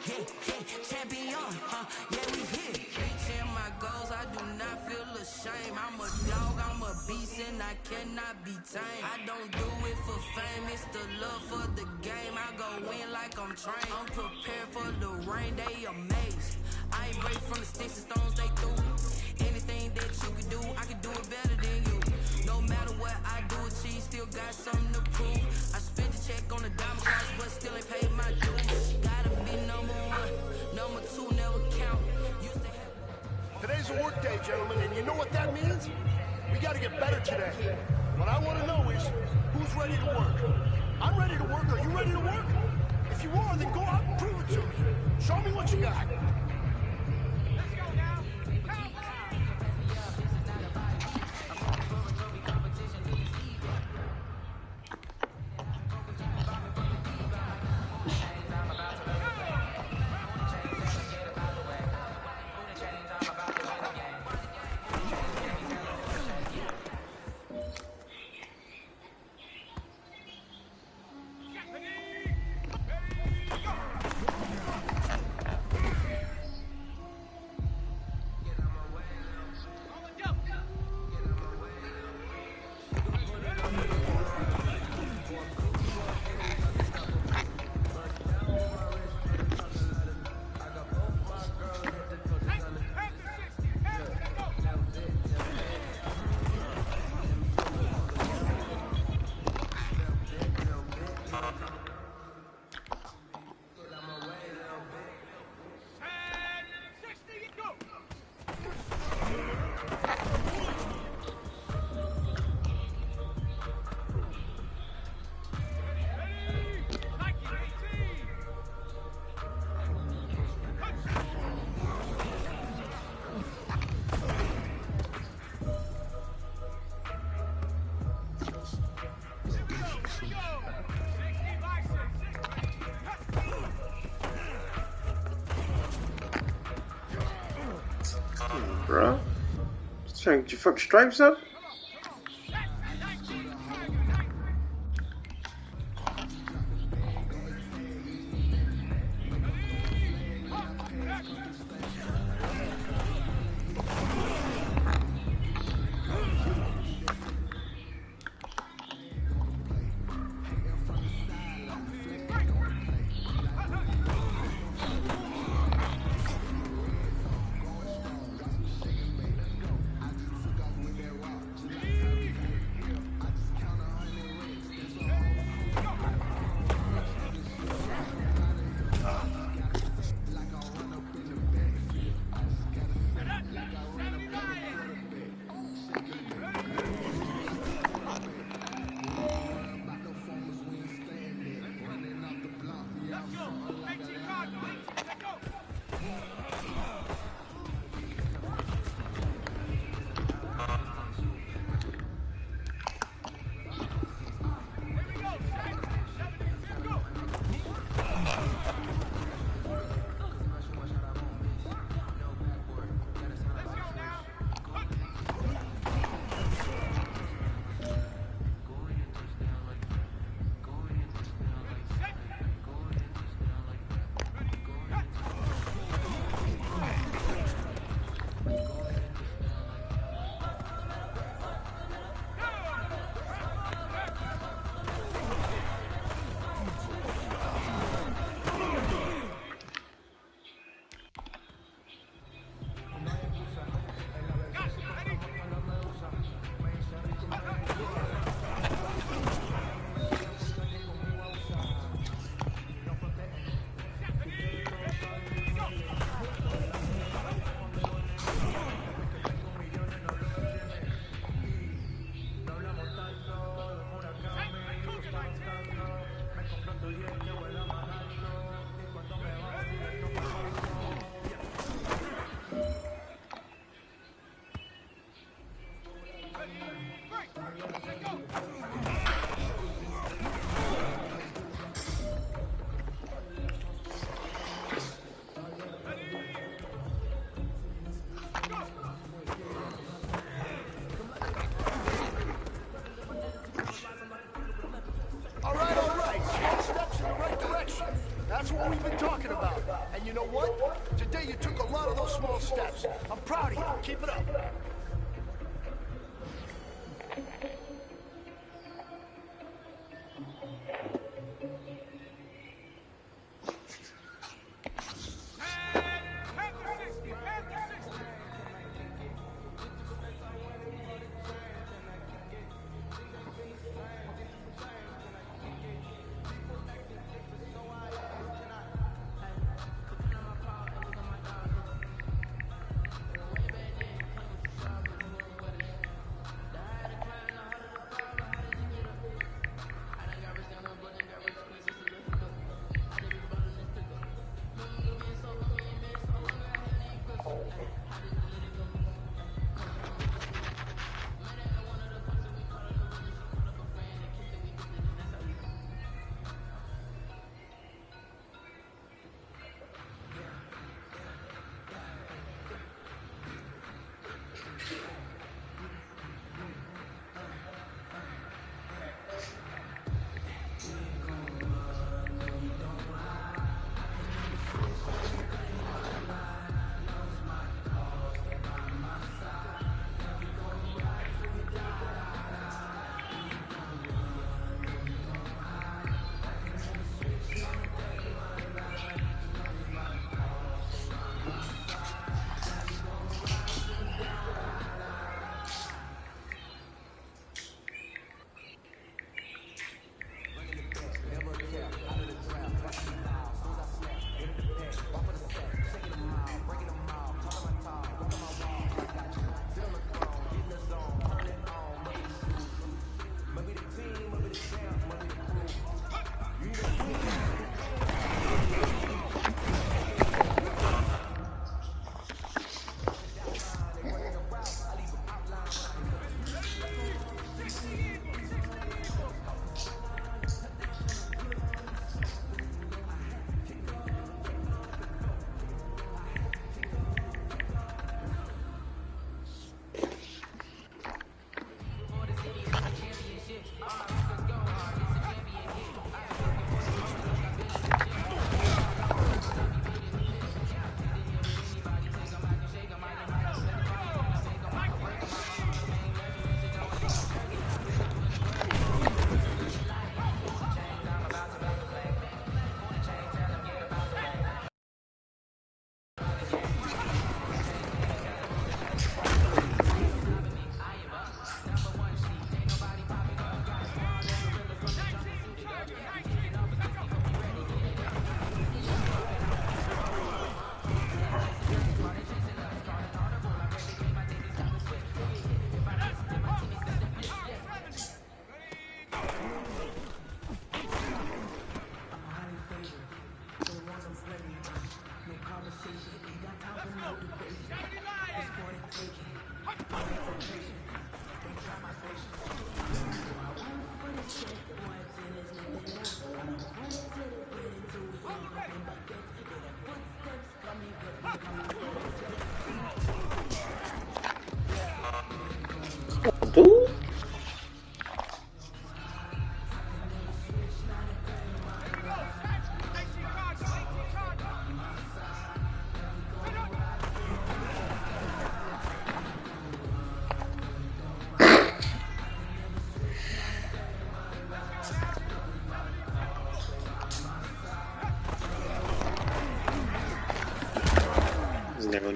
Speaker 8: Yeah, yeah, champion, yeah, we here. Reaching my goals, I do not feel ashamed. I'm a dog, I'm a beast, and I cannot be tamed. I don't do it for fame, it's the love for the game. I go in like I'm trained. I'm prepared for the rain, they amazed. I ain't break from the sticks and stones they threw. Anything that you can do, I can do it better than you. No matter what I do, achieve, still got something to prove. I spent the check on the diamond cross, but still ain't paid my dues. Gotta be number 1, number 2 never count. Used to have...
Speaker 7: Today's a work day, gentlemen, and you know what that means? We gotta get better today. What I want to know is, who's ready to work? I'm ready to work. Are you ready to work? If you are, then go out and prove it to me. Show me what you got.
Speaker 2: bro. Just trying to get your fucking stripes up.
Speaker 7: All right, small steps in the right direction. That's what we've been talking about. And you know what? Today you took a lot of those small steps. I'm proud of you. Keep it up.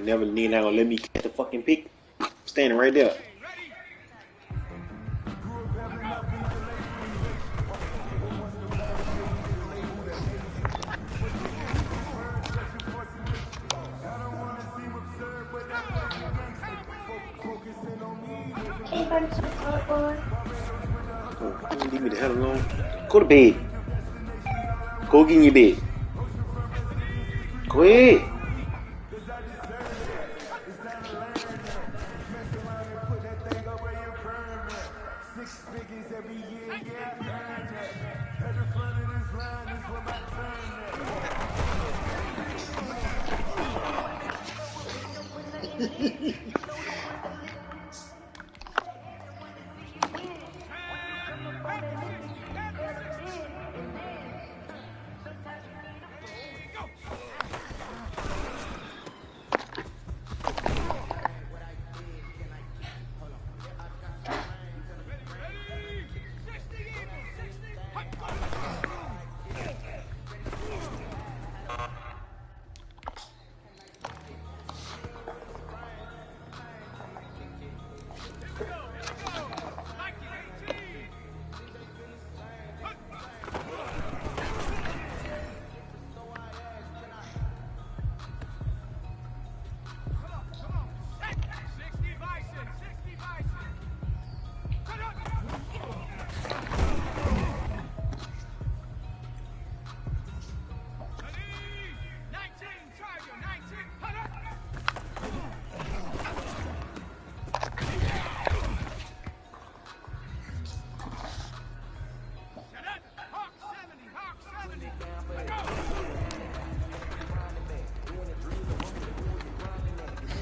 Speaker 2: never nigga not gonna let me catch the fucking pick. I'm standing right there. Oh, leave me the hell alone. Go to bed. Go get in your bed. Go ahead.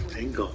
Speaker 2: Thank God.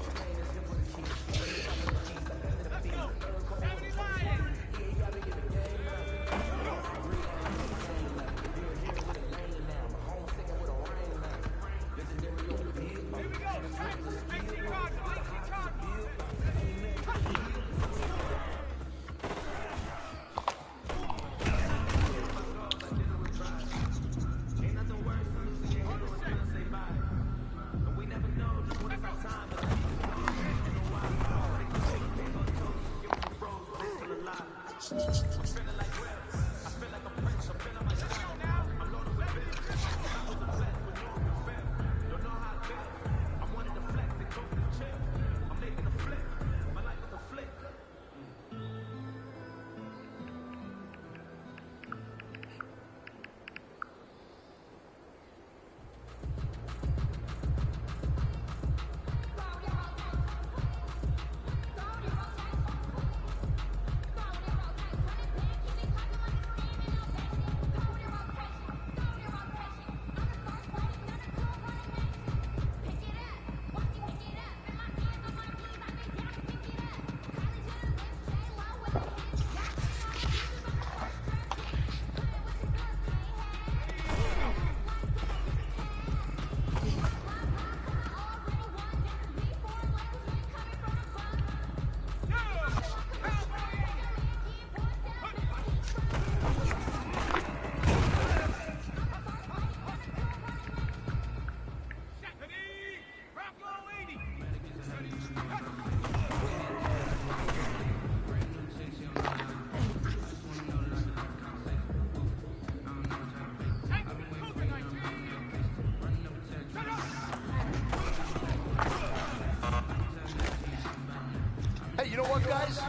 Speaker 7: Hey, you know what, guys?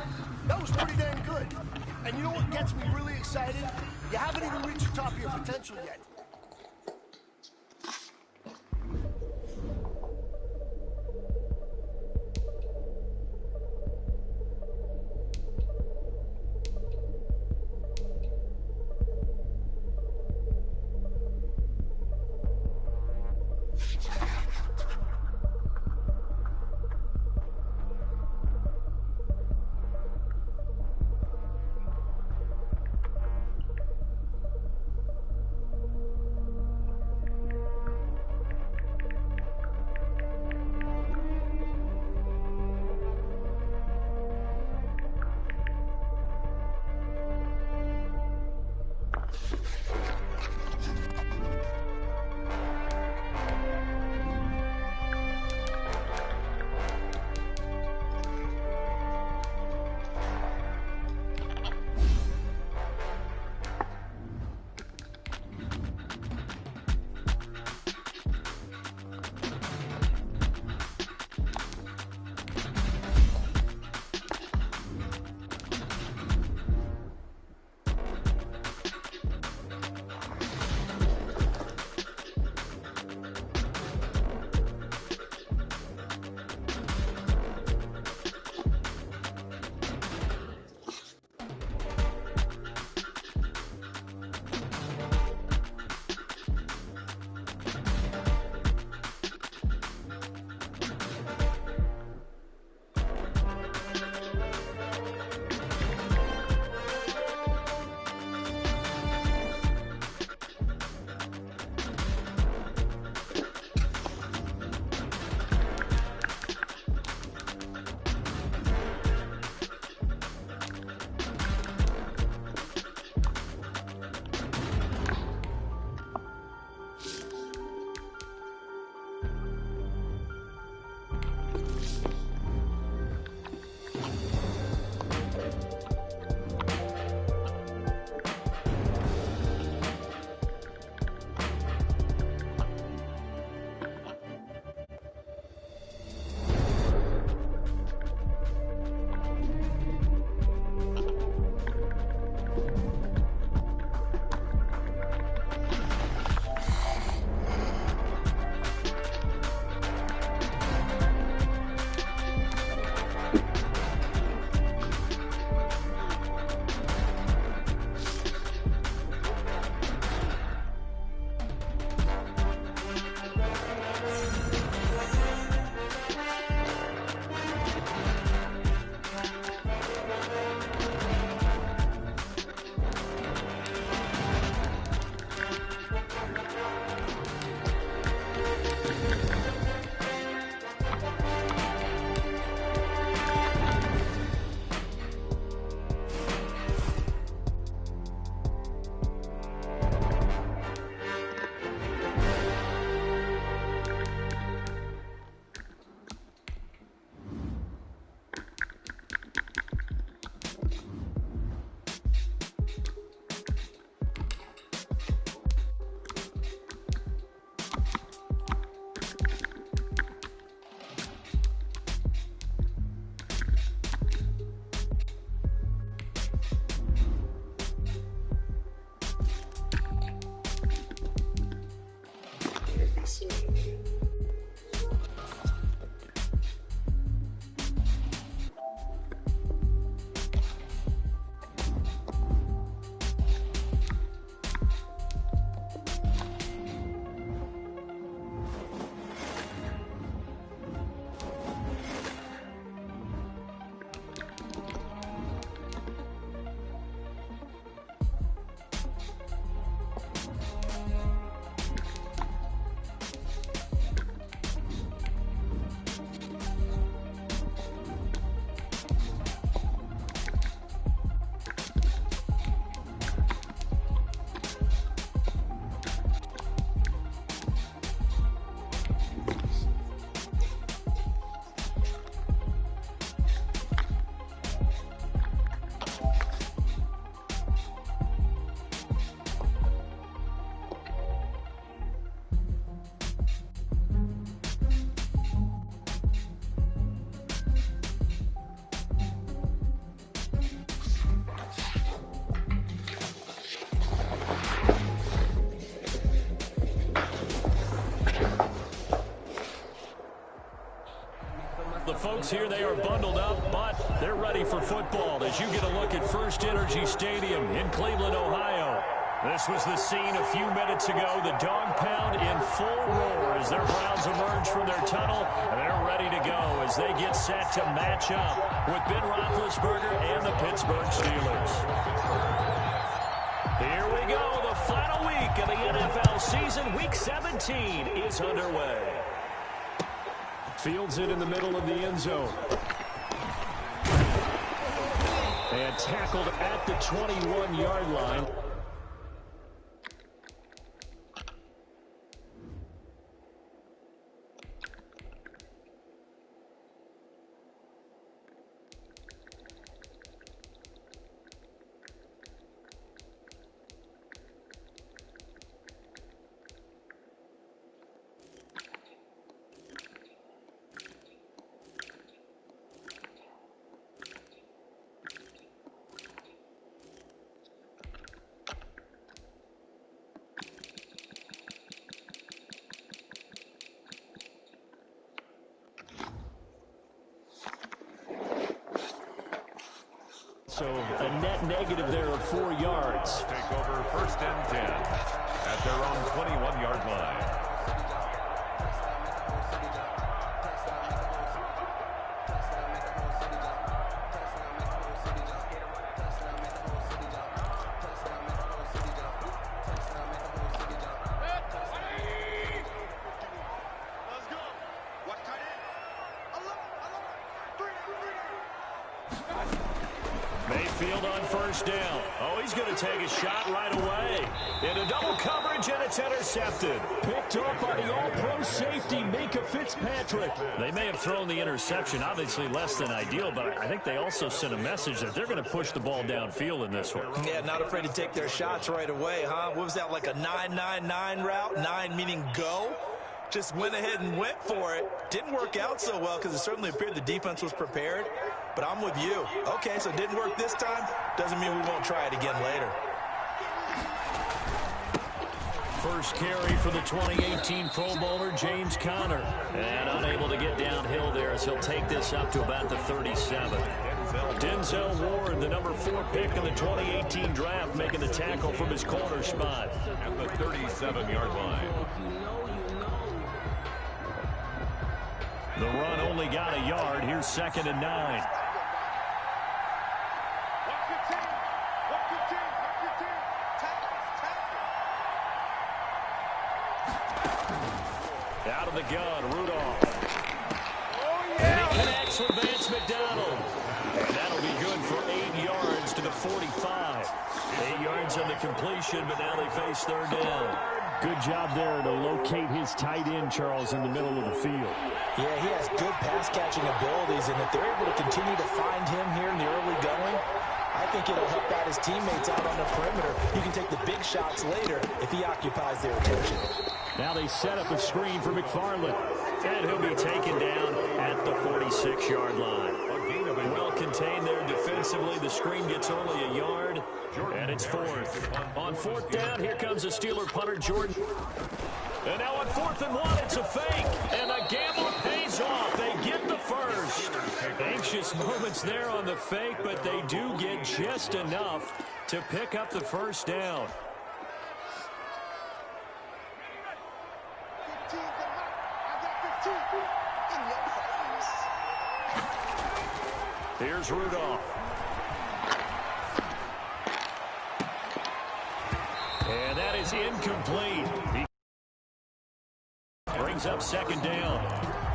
Speaker 7: That was pretty damn good. And you know what gets me really excited? You haven't even reached the top of your potential yet.
Speaker 1: folks here. They are bundled up, but they're ready for football as you get a look at First Energy Stadium in Cleveland, Ohio. This was the scene a few minutes ago. The dog pound in full roar as their Browns emerge from their tunnel. And they're ready to go as they get set to match up with Ben Roethlisberger and the Pittsburgh Steelers. Here we go. The final week of the NFL season. Week 17 is underway. Fields it in the middle of the end zone. And tackled at the 21-yard line. So a net negative there of 4 yards.
Speaker 5: Take over first and 10 at their own 21-yard line.
Speaker 1: Mayfield on first down. Oh, he's going to take a shot right away. Into double coverage, and it's intercepted. Picked up by the all-pro safety, Minkah Fitzpatrick. They may have thrown the interception, obviously less than ideal, but I think they also sent a message that they're going to push the ball downfield in this one.
Speaker 4: Yeah, not afraid to take their shots right away, huh? What was that, like a 9-9-9 route? 9 meaning go? Just went ahead and went for it. Didn't work out so well because it certainly appeared the defense was prepared. But I'm with you. Okay, so it didn't work this time. Doesn't mean we won't try it again later.
Speaker 1: First carry for the 2018 Pro Bowler, James Conner. And unable to get downhill there as he'll take this up to about the 37. Denzel Ward, the number 4 pick in the 2018 draft, making the tackle from his corner spot.
Speaker 5: At the 37-yard line.
Speaker 1: The run only got a yard. Here's 2nd and 9. Out of the gun, Rudolph. And he connects with Vance McDonald. And that'll be good for 8 yards to the 45. 8 yards on the completion, but now they face 3rd down. Good job there to locate his tight end, Charles, in the middle of the field.
Speaker 4: Yeah, he has good pass-catching abilities, and if they're able to continue to find him here in the early going, I think it'll help out his teammates out on the perimeter. You can take the big shots later if he occupies their attention.
Speaker 1: Now they set up a screen for McFarland, and he'll be taken down at the 46-yard line. Well contained there defensively. The screen gets only a yard, and it's 4th. On 4th down, here comes the Steeler punter, Jordan. And now on 4th and 1, it's a fake, and the gamble pays off. They get the first. Anxious moments there on the fake, but they do get just enough to pick up the first down. Here's Rudolph. And that is incomplete. He brings up 2nd down.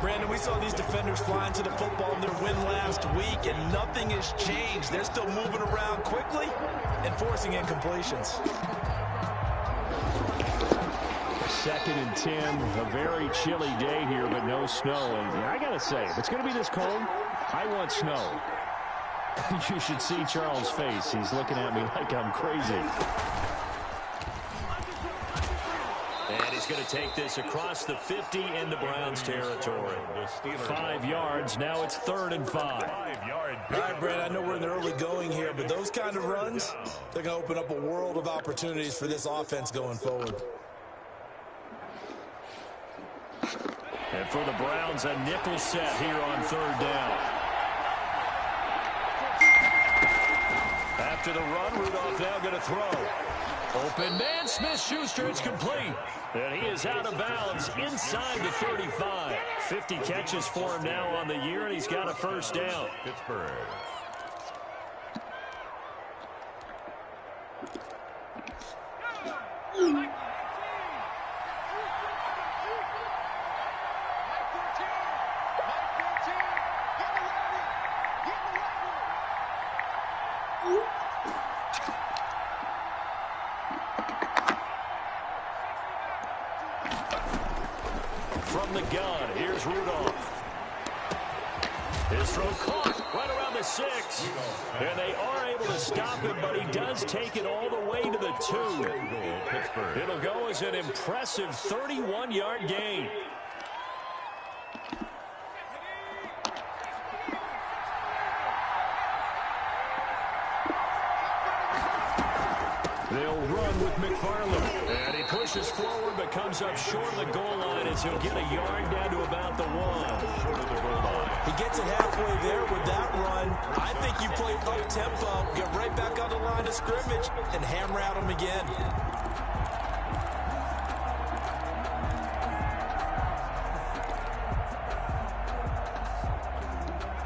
Speaker 4: Brandon, we saw these defenders flying to the football in their win last week, and nothing has changed. They're still moving around quickly and forcing incompletions.
Speaker 1: 2nd and 10, a very chilly day here, but no snow. And I got to say, if it's going to be this cold, I want snow. You should see Charles' face. He's looking at me like I'm crazy. And he's going to take this across the 50 into Browns territory. 5 yards. Now it's 3rd and 5.
Speaker 4: All right, Brad, I know we're in the early going here, but those kind of runs, they're going to open up a world of opportunities for this offense going forward.
Speaker 1: And for the Browns, a nickel set here on third down. After the run, Rudolph now going to throw. Open man, Smith-Schuster, it's complete. And he is out of bounds inside the 35. 50 catches for him now on the year, and he's got a first down.
Speaker 5: Pittsburgh.
Speaker 1: From the gun, here's Rudolph. His throw caught right around the 6. And they are able to stop him, but he does take it all the way to the 2. It'll go as an impressive 31-yard gain. They'll run with McFarland. And he pushes forward but comes up short of the goal line as he'll get a yard down to about the 1.
Speaker 5: Short of the goal line.
Speaker 4: He gets it halfway there with that run. I think you play up-tempo, get right back on the line of scrimmage, and hammer at him again.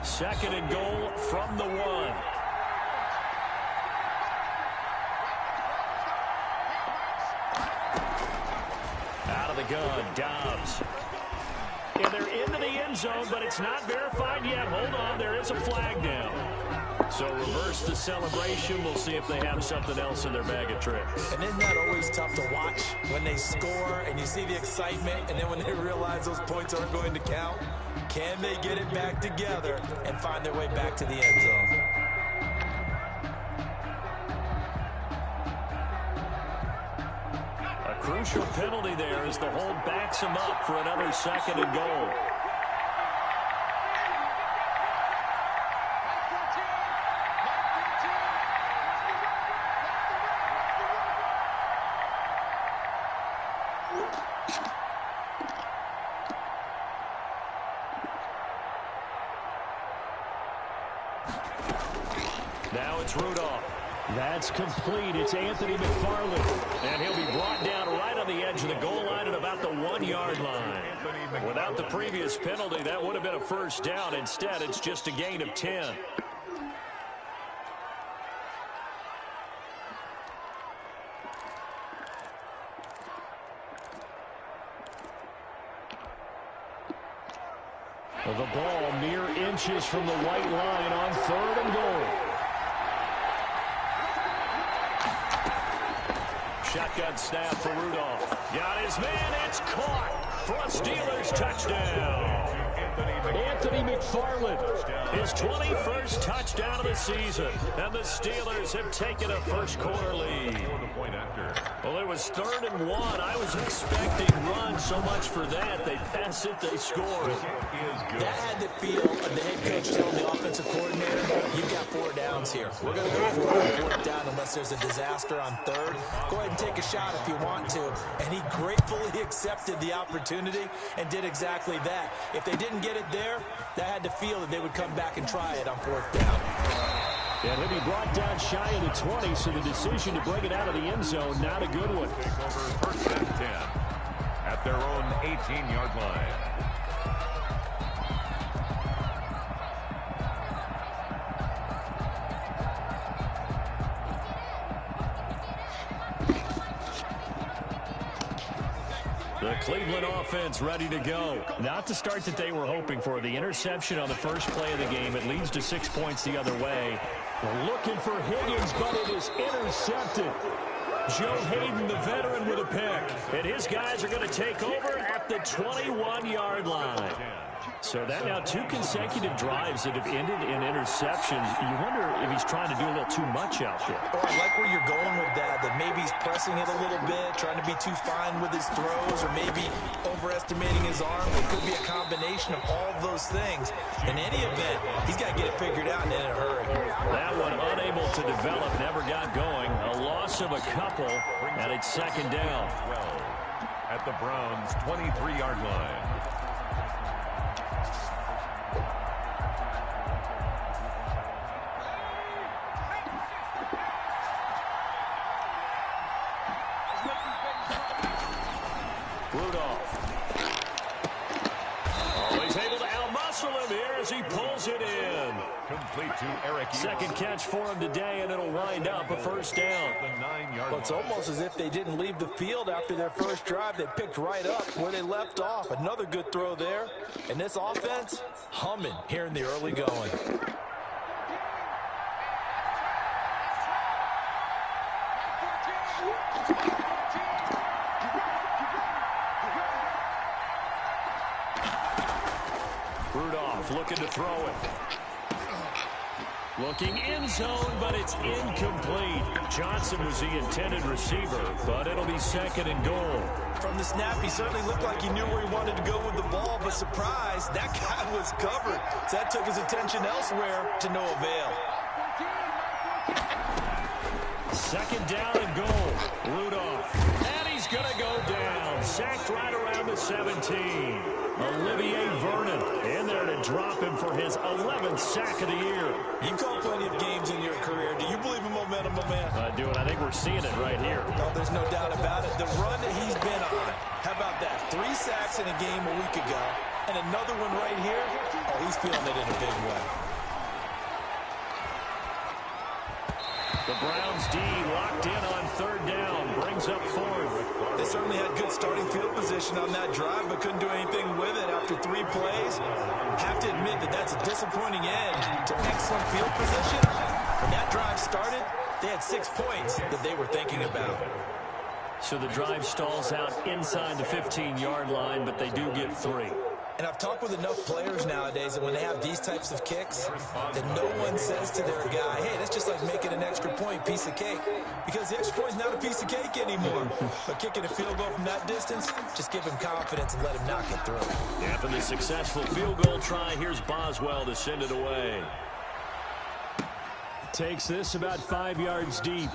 Speaker 1: Second and goal from the 1. Out of the gun, Dobbs. And they're into the end zone, but it's not verified yet. Hold on, there is a flag down. So reverse the celebration. We'll see if they have something else in their bag of tricks.
Speaker 4: And isn't that always tough to watch when they score and you see the excitement, and then when they realize those points aren't going to count? Can they get it back together and find their way back to the end zone?
Speaker 1: Crucial penalty there as the hold backs him up for another second and goal. Now it's Rudolph. That's complete. It's Anthony McFarland. And he'll be brought down right on the edge of the goal line at about the 1-yard line. Without the previous penalty, that would have been a first down. Instead, it's just a gain of 10. The ball mere inches from the white line on third and goal. Shotgun snap for Rudolph. Got his man. It's caught for a Steelers touchdown. Anthony McFarland, his 21st touchdown of the season. And the Steelers have taken a first-quarter lead. Well, it was 3rd and 1. I was expecting run so much for that. They pass it, they score.
Speaker 4: That had to feel the head coach telling the offensive coordinator, you've got 4 downs here. We're going to go for it on 4th down unless there's a disaster on 3rd. Go ahead and take a shot if you want to. And he gratefully accepted the opportunity and did exactly that. If they didn't get it there, that had to feel that they would come back and try it on 4th down.
Speaker 1: And he'll be brought down shy of the 20, so the decision to bring it out of the end zone, not a good one.
Speaker 5: Take over 1st and 10 at their own 18-yard line.
Speaker 1: The Cleveland offense ready to go. Not the start that they were hoping for. The interception on the first play of the game. It leads to 6 points the other way. Looking for Higgins, but it is intercepted. Joe Hayden, the veteran, with a pick. And his guys are going to take over at the 21-yard line. So that now 2 consecutive drives that have ended in interceptions. You wonder if he's trying to do a little too much out there.
Speaker 4: Oh, I like where you're going with that maybe he's pressing it a little bit, trying to be too fine with his throws, or maybe overestimating his arm. It could be a combination of all of those things. In any event, he's got to get it figured out and in a hurry.
Speaker 1: That one unable to develop, never got going. A loss of a couple, and it's 2nd down.
Speaker 5: 12 at the Browns' 23-yard line.
Speaker 1: Rudolph. Oh, he's able to outmuscle him here as he pulls it in.
Speaker 5: Complete to Eric.
Speaker 1: Second catch for him today, and it'll wind up a first down.
Speaker 5: The 9-yard
Speaker 4: Well, it's almost as if they didn't leave the field after their first drive. They picked right up where they left off. Another good throw there. And this offense, humming here in the early going.
Speaker 1: Rudolph looking to throw it. Looking in zone, but it's incomplete. Johnson was the intended receiver, but it'll be second and goal.
Speaker 4: From the snap, he certainly looked like he knew where he wanted to go with the ball, but surprise, that guy was covered. So that took his attention elsewhere to no avail.
Speaker 1: Second down and goal. Rudolph. And he's going to go down. Sacked right around the 17. Olivier Vernon in there to drop him for his 11th sack of the year.
Speaker 4: You've called plenty of games in your career. Do you believe in momentum, my man?
Speaker 1: I do, and I think we're seeing it right here.
Speaker 4: No, there's no doubt about it. The run that he's been on, how about that? 3 sacks in a game a week ago, and another one right here. Oh, he's feeling it in a big way.
Speaker 1: The Browns D locked in on third down, brings up fourth.
Speaker 4: They certainly had good starting field position on that drive, but couldn't do anything with it after 3 plays. Have to admit that that's a disappointing end to excellent field position. When that drive started, they had 6 points that they were thinking about.
Speaker 1: So the drive stalls out inside the 15-yard line, but they do get 3.
Speaker 4: And I've talked with enough players nowadays that when they have these types of kicks, that no one says to their guy, hey, that's just like making an extra point, piece of cake. Because the extra point's not a piece of cake anymore. But kicking a field goal from that distance, just give him confidence and let him knock it through.
Speaker 1: After the successful field goal try, here's Boswell to send it away. Takes this about 5 yards deep.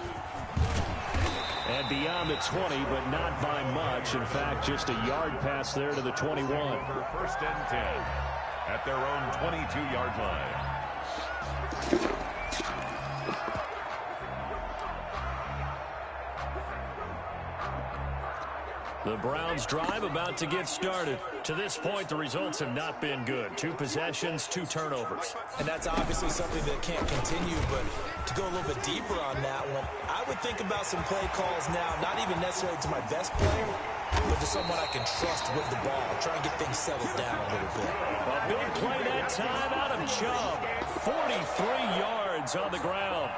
Speaker 1: And beyond the 20, but not by much. In fact, just a yard pass there to the 21.
Speaker 5: For first and 10 at their own 22-yard line.
Speaker 1: The Browns drive about to get started. To this point, the results have not been good. 2 possessions, 2 turnovers.
Speaker 4: And that's obviously something that can't continue, but to go a little bit deeper on that one, I would think about some play calls now, not even necessarily to my best player, but to someone I can trust with the ball. Try and get things settled down a little bit.
Speaker 1: A big play that time out of Chubb. 43 yards on the ground.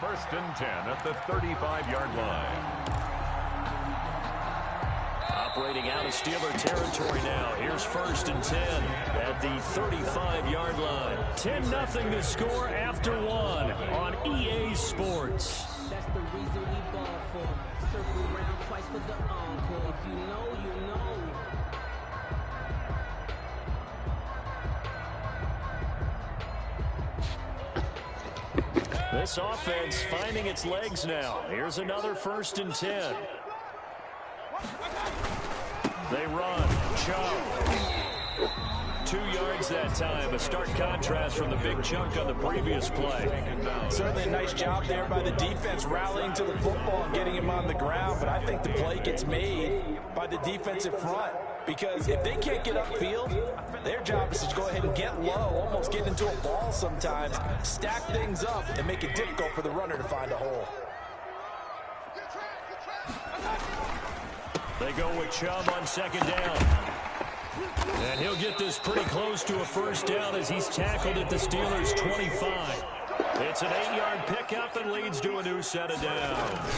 Speaker 5: First and 10 at the 35-yard line.
Speaker 1: Operating out of Steeler territory now. Here's first and 10 at the 35-yard line. 10-0 to score after 1 on EA Sports.
Speaker 8: That's the reason we ball for. Circle around twice for the encore. If you know, you know.
Speaker 1: This offense finding its legs now. Here's another first and 10. They run. Chubb. 2 yards that time. A stark contrast from the big chunk on the previous play.
Speaker 4: Certainly a nice job there by the defense rallying to the football and getting him on the ground, but I think the play gets made by the defensive front. Because if they can't get upfield, their job is to go ahead and get low, almost get into a ball sometimes, stack things up, and make it difficult for the runner to find a hole.
Speaker 1: They go with Chubb on second down. And he'll get this pretty close to a first down as he's tackled at the Steelers' 25. It's an 8-yard pickup that leads to a new set of downs.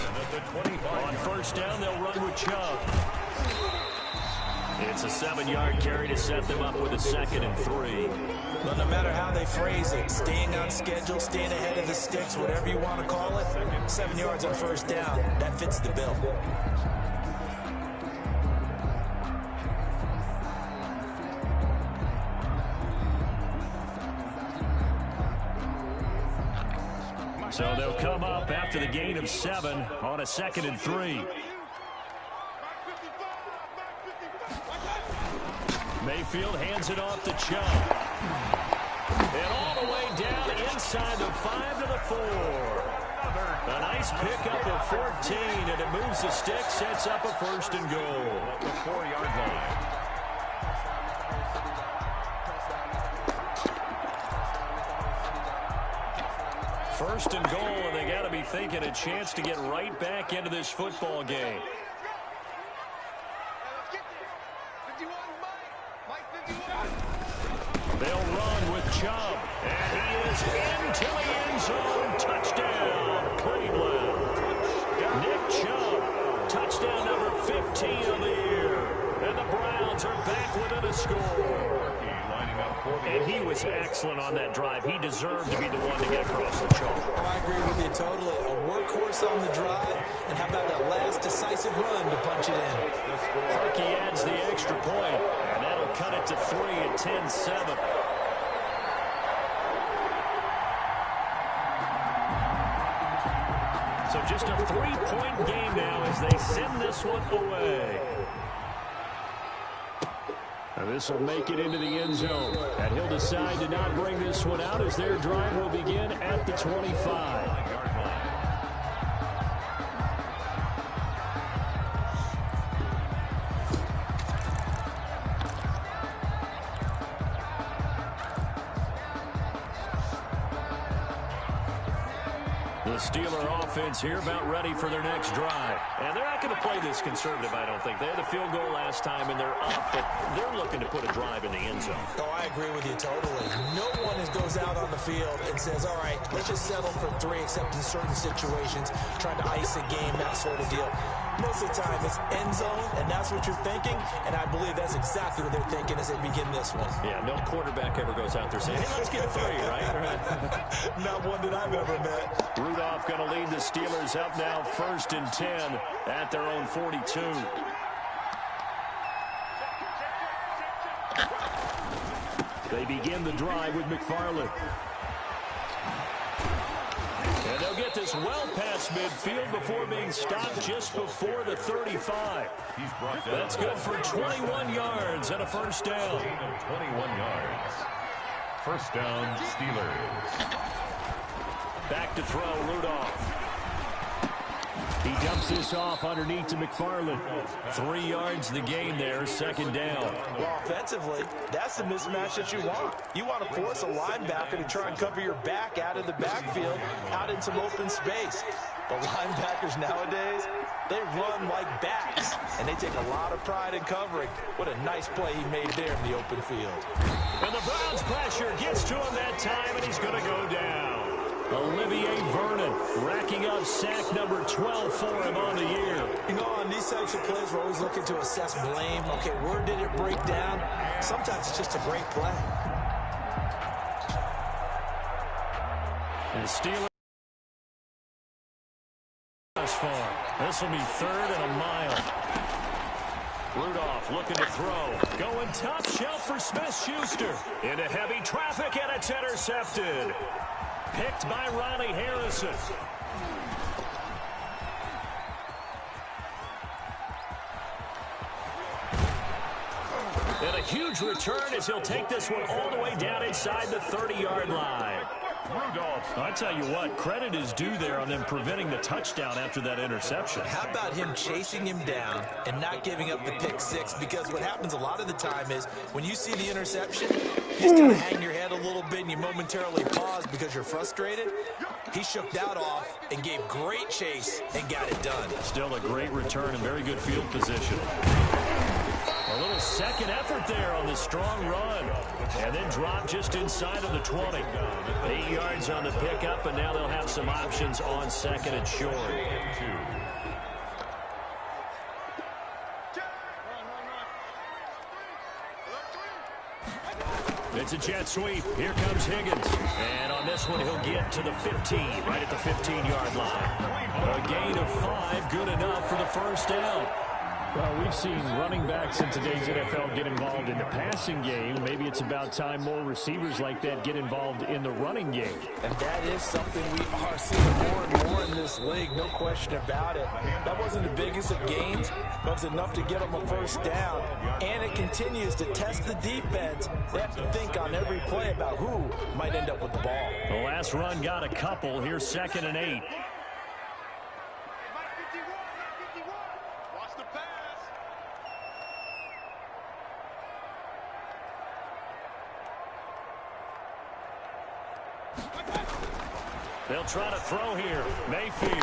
Speaker 1: On first down, they'll run with Chubb. It's a 7-yard carry to set them up with a 2nd and 3.
Speaker 4: Well, no matter how they phrase it, staying on schedule, staying ahead of the sticks, whatever you want to call it, 7 yards on first down, that fits the bill.
Speaker 1: So they'll come up after the gain of 7 on a 2nd and 3. Mayfield hands it off to Chubb. And all the way down inside the 5 to the 4. A nice pickup of 14, and it moves the stick, sets up a 1st and goal.
Speaker 5: At the 4-yard line.
Speaker 1: First and goal, and they got to be thinking a chance to get right back into this football game. They'll run with Chubb, and he is into the end zone. Touchdown, Cleveland. Nick Chubb, touchdown number 15 of the year. And the Browns are back within a score. And he was excellent on that drive. He deserved to be the one to get across the chalk.
Speaker 4: Oh, I agree with you totally. A workhorse on the drive, and how about that last decisive run to punch it in?
Speaker 1: Harkey adds the extra point, and that'll cut it to 3 at 10-7. So just a 3-point game now as they send this one away. This will make it into the end zone. And he'll decide to not bring this one out as their drive will begin at the 25. The Steeler offense here about ready for their next drive. And they're not going to play this conservative, I don't think. They had a field goal last time, and they're up, but they're looking to put a drive in the end zone.
Speaker 4: Oh, I agree with you totally. No one goes out on the field and says, all right, let's just settle for 3, except in certain situations, trying to ice a game, that sort of deal. Most of the time, it's end zone, and that's what you're thinking, and I believe that's exactly what they're thinking as they begin this one.
Speaker 1: Yeah, no quarterback ever goes out there saying, hey, let's get 3, right?
Speaker 4: Not one that I've ever met.
Speaker 1: Rudolph going to lead the Steelers up now 1st and 10 at their own 42. They begin the drive with McFarland. And they'll get this well past midfield before being stopped just before the 35. That's good for 21 yards and a 1st down.
Speaker 5: 21 yards. 1st down, Steelers.
Speaker 1: Back to throw, Rudolph. He dumps this off underneath to McFarland. 3 yards the gain there, 2nd down.
Speaker 4: Well, offensively, that's the mismatch that you want. You want to force a linebacker to try and cover your back out of the backfield, out in some open space. But linebackers nowadays, they run like backs, and they take a lot of pride in covering. What a nice play he made there in the open field.
Speaker 1: And the Browns pressure gets to him that time, and he's going to go down. Olivier Vernon racking up sack number 12 for him on the year.
Speaker 4: You know, on these types of plays, we're always looking to assess blame. Okay, where did it break down? Sometimes it's just a great play.
Speaker 1: And the Steelers far. This will be 3rd and a mile. Rudolph looking to throw. Going top shelf for Smith-Schuster. Into heavy traffic, and it's intercepted. Picked by Ronnie Harrison. And a huge return as he'll take this one all the way down inside the 30-yard line.
Speaker 5: Rudolph.
Speaker 1: I tell you what, credit is due there on them preventing the touchdown after that interception.
Speaker 4: How about him chasing him down and not giving up the pick 6? Because what happens a lot of the time is when you see the interception, you just kind of hang your head a little bit and you momentarily pause because you're frustrated. He shook that off and gave great chase and got it done.
Speaker 1: Still a great return and very good field position. A little second effort there on the strong run. And then drop just inside of the 20. 8 yards on the pickup, and now they'll have some options on 2nd and short. It's a jet sweep. Here comes Higgins. And on this one, he'll get to the 15, right at the 15-yard line. A gain of 5, good enough for the 1st down. Well, we've seen running backs in today's NFL get involved in the passing game. Maybe it's about time more receivers like that get involved in the running game.
Speaker 4: And that is something we are seeing more and more in this league, no question about it. That wasn't the biggest of gains, but it was enough to get them a 1st down. And it continues to test the defense. They have to think on every play about who might end up with the ball.
Speaker 1: The last run got a couple. Here's 2nd and 8. They'll try to throw here. Mayfield.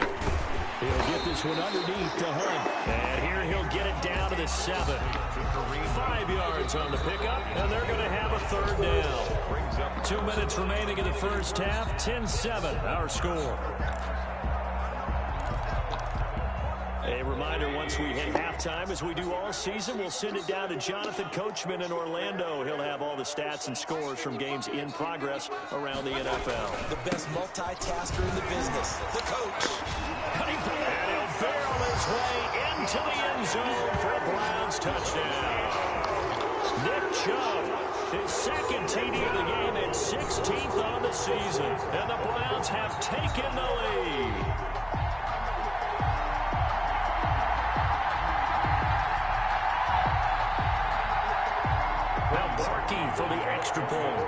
Speaker 1: He'll get this one underneath to Hunt. And here he'll get it down to the 7. 5 yards on the pickup, and they're going to have a third down. 2 minutes remaining in the first half. 10-7, our score. A reminder, once we hit halftime, as we do all season, we'll send it down to Jonathan Coachman in Orlando. He'll have all the stats and scores from games in progress around the NFL.
Speaker 4: The best multitasker in the business, the coach.
Speaker 1: And he'll barrel his way into the end zone for a Browns touchdown. Nick Chubb, his second TD of the game and 16th on the season. And the Browns have taken the lead. For the extra point.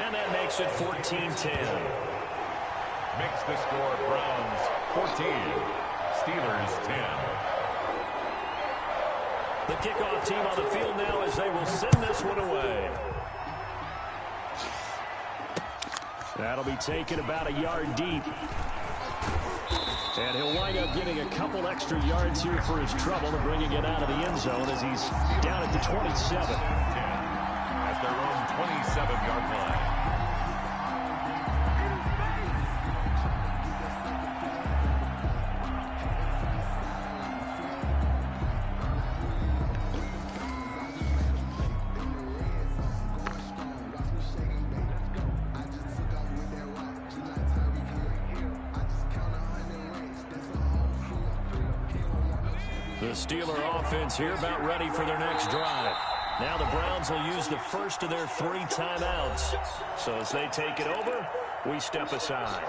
Speaker 1: And that makes it 14-10.
Speaker 5: Makes the score Browns 14, Steelers 10.
Speaker 1: The kickoff team on the field now as they will send this one away. That'll be taken about a yard deep. And he'll wind up getting a couple extra yards here for his trouble and bringing it out of the end zone as he's down at the 27.
Speaker 5: At their own 27-yard line.
Speaker 1: The Steeler offense here about ready for their next drive. Now the Browns will use the first of their 3 timeouts. So as they take it over, we step aside.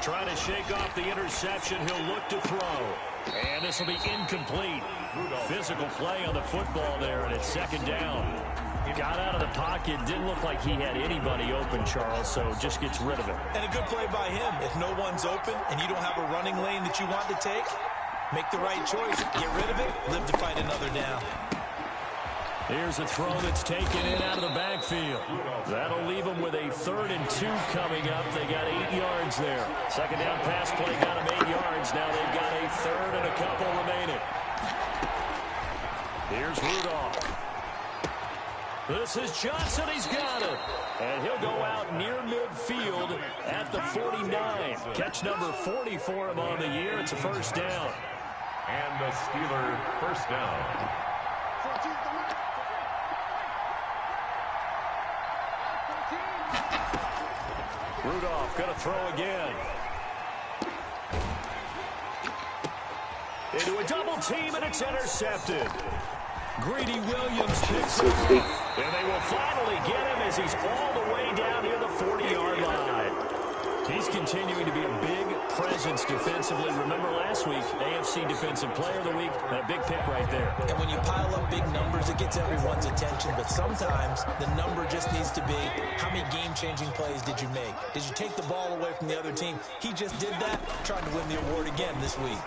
Speaker 1: Trying to shake off the interception. He'll look to throw. And this will be incomplete. Physical play on the football there, and it's second down. Got out of the pocket. Didn't look like he had anybody open, Charles, so just gets rid of it.
Speaker 4: And a good play by him. If no one's open and you don't have a running lane that you want to take, make the right choice. Get rid of it. Live to fight another down.
Speaker 1: Here's a throw that's taken in out of the backfield. That'll leave them with a 3rd and 2 coming up. They got 8 yards there. Second down pass play got them 8 yards. Now they've got a 3rd and a couple remaining. Here's Rudolph. This is Johnson. He's got it. And he'll go out near midfield at the 49. Catch number 40 for him on the year. It's a first down.
Speaker 5: And the Steeler first down.
Speaker 1: Rudolph going to throw again. Into a double team, and it's intercepted. Greedy Williams picks it off. And they will finally get him as he's all the way down near the 40-yard line. He's continuing to be a big presence defensively. Remember last week, AFC Defensive Player of the Week, that big pick right there.
Speaker 4: And when you pile up big numbers, it gets everyone's attention. But sometimes the number just needs to be, how many game-changing plays did you make? Did you take the ball away from the other team? He just did that, trying to win the award again this week.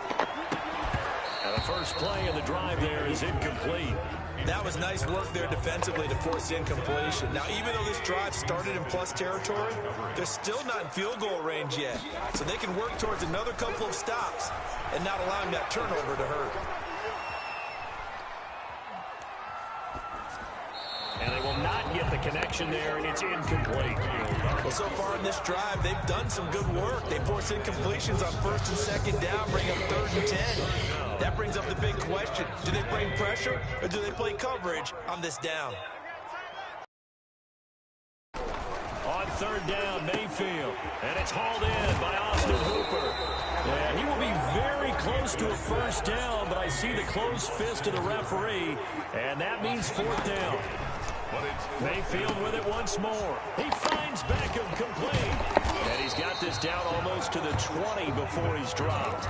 Speaker 1: And the first play of the drive there is incomplete.
Speaker 4: That was nice work there defensively to force incompletion. Now, even though this drive started in plus territory, they're still not in field goal range yet. So they can work towards another couple of stops and not allowing that turnover to hurt.
Speaker 1: And they will not get the connection there, and it's incomplete.
Speaker 4: Well, so far in this drive, they've done some good work. They force incompletions on 1st and 2nd down, bring up 3rd and 10. That brings up the big question. Do they bring pressure, or do they play coverage on this down?
Speaker 1: On 3rd down, Mayfield. And it's hauled in by Austin Hooper. Yeah, he will be very close to a first down, but I see the closed fist of the referee, and that means 4th down. Mayfield with it once more. He finds Beckham complete. And he's got this down almost to the 20 before he's dropped.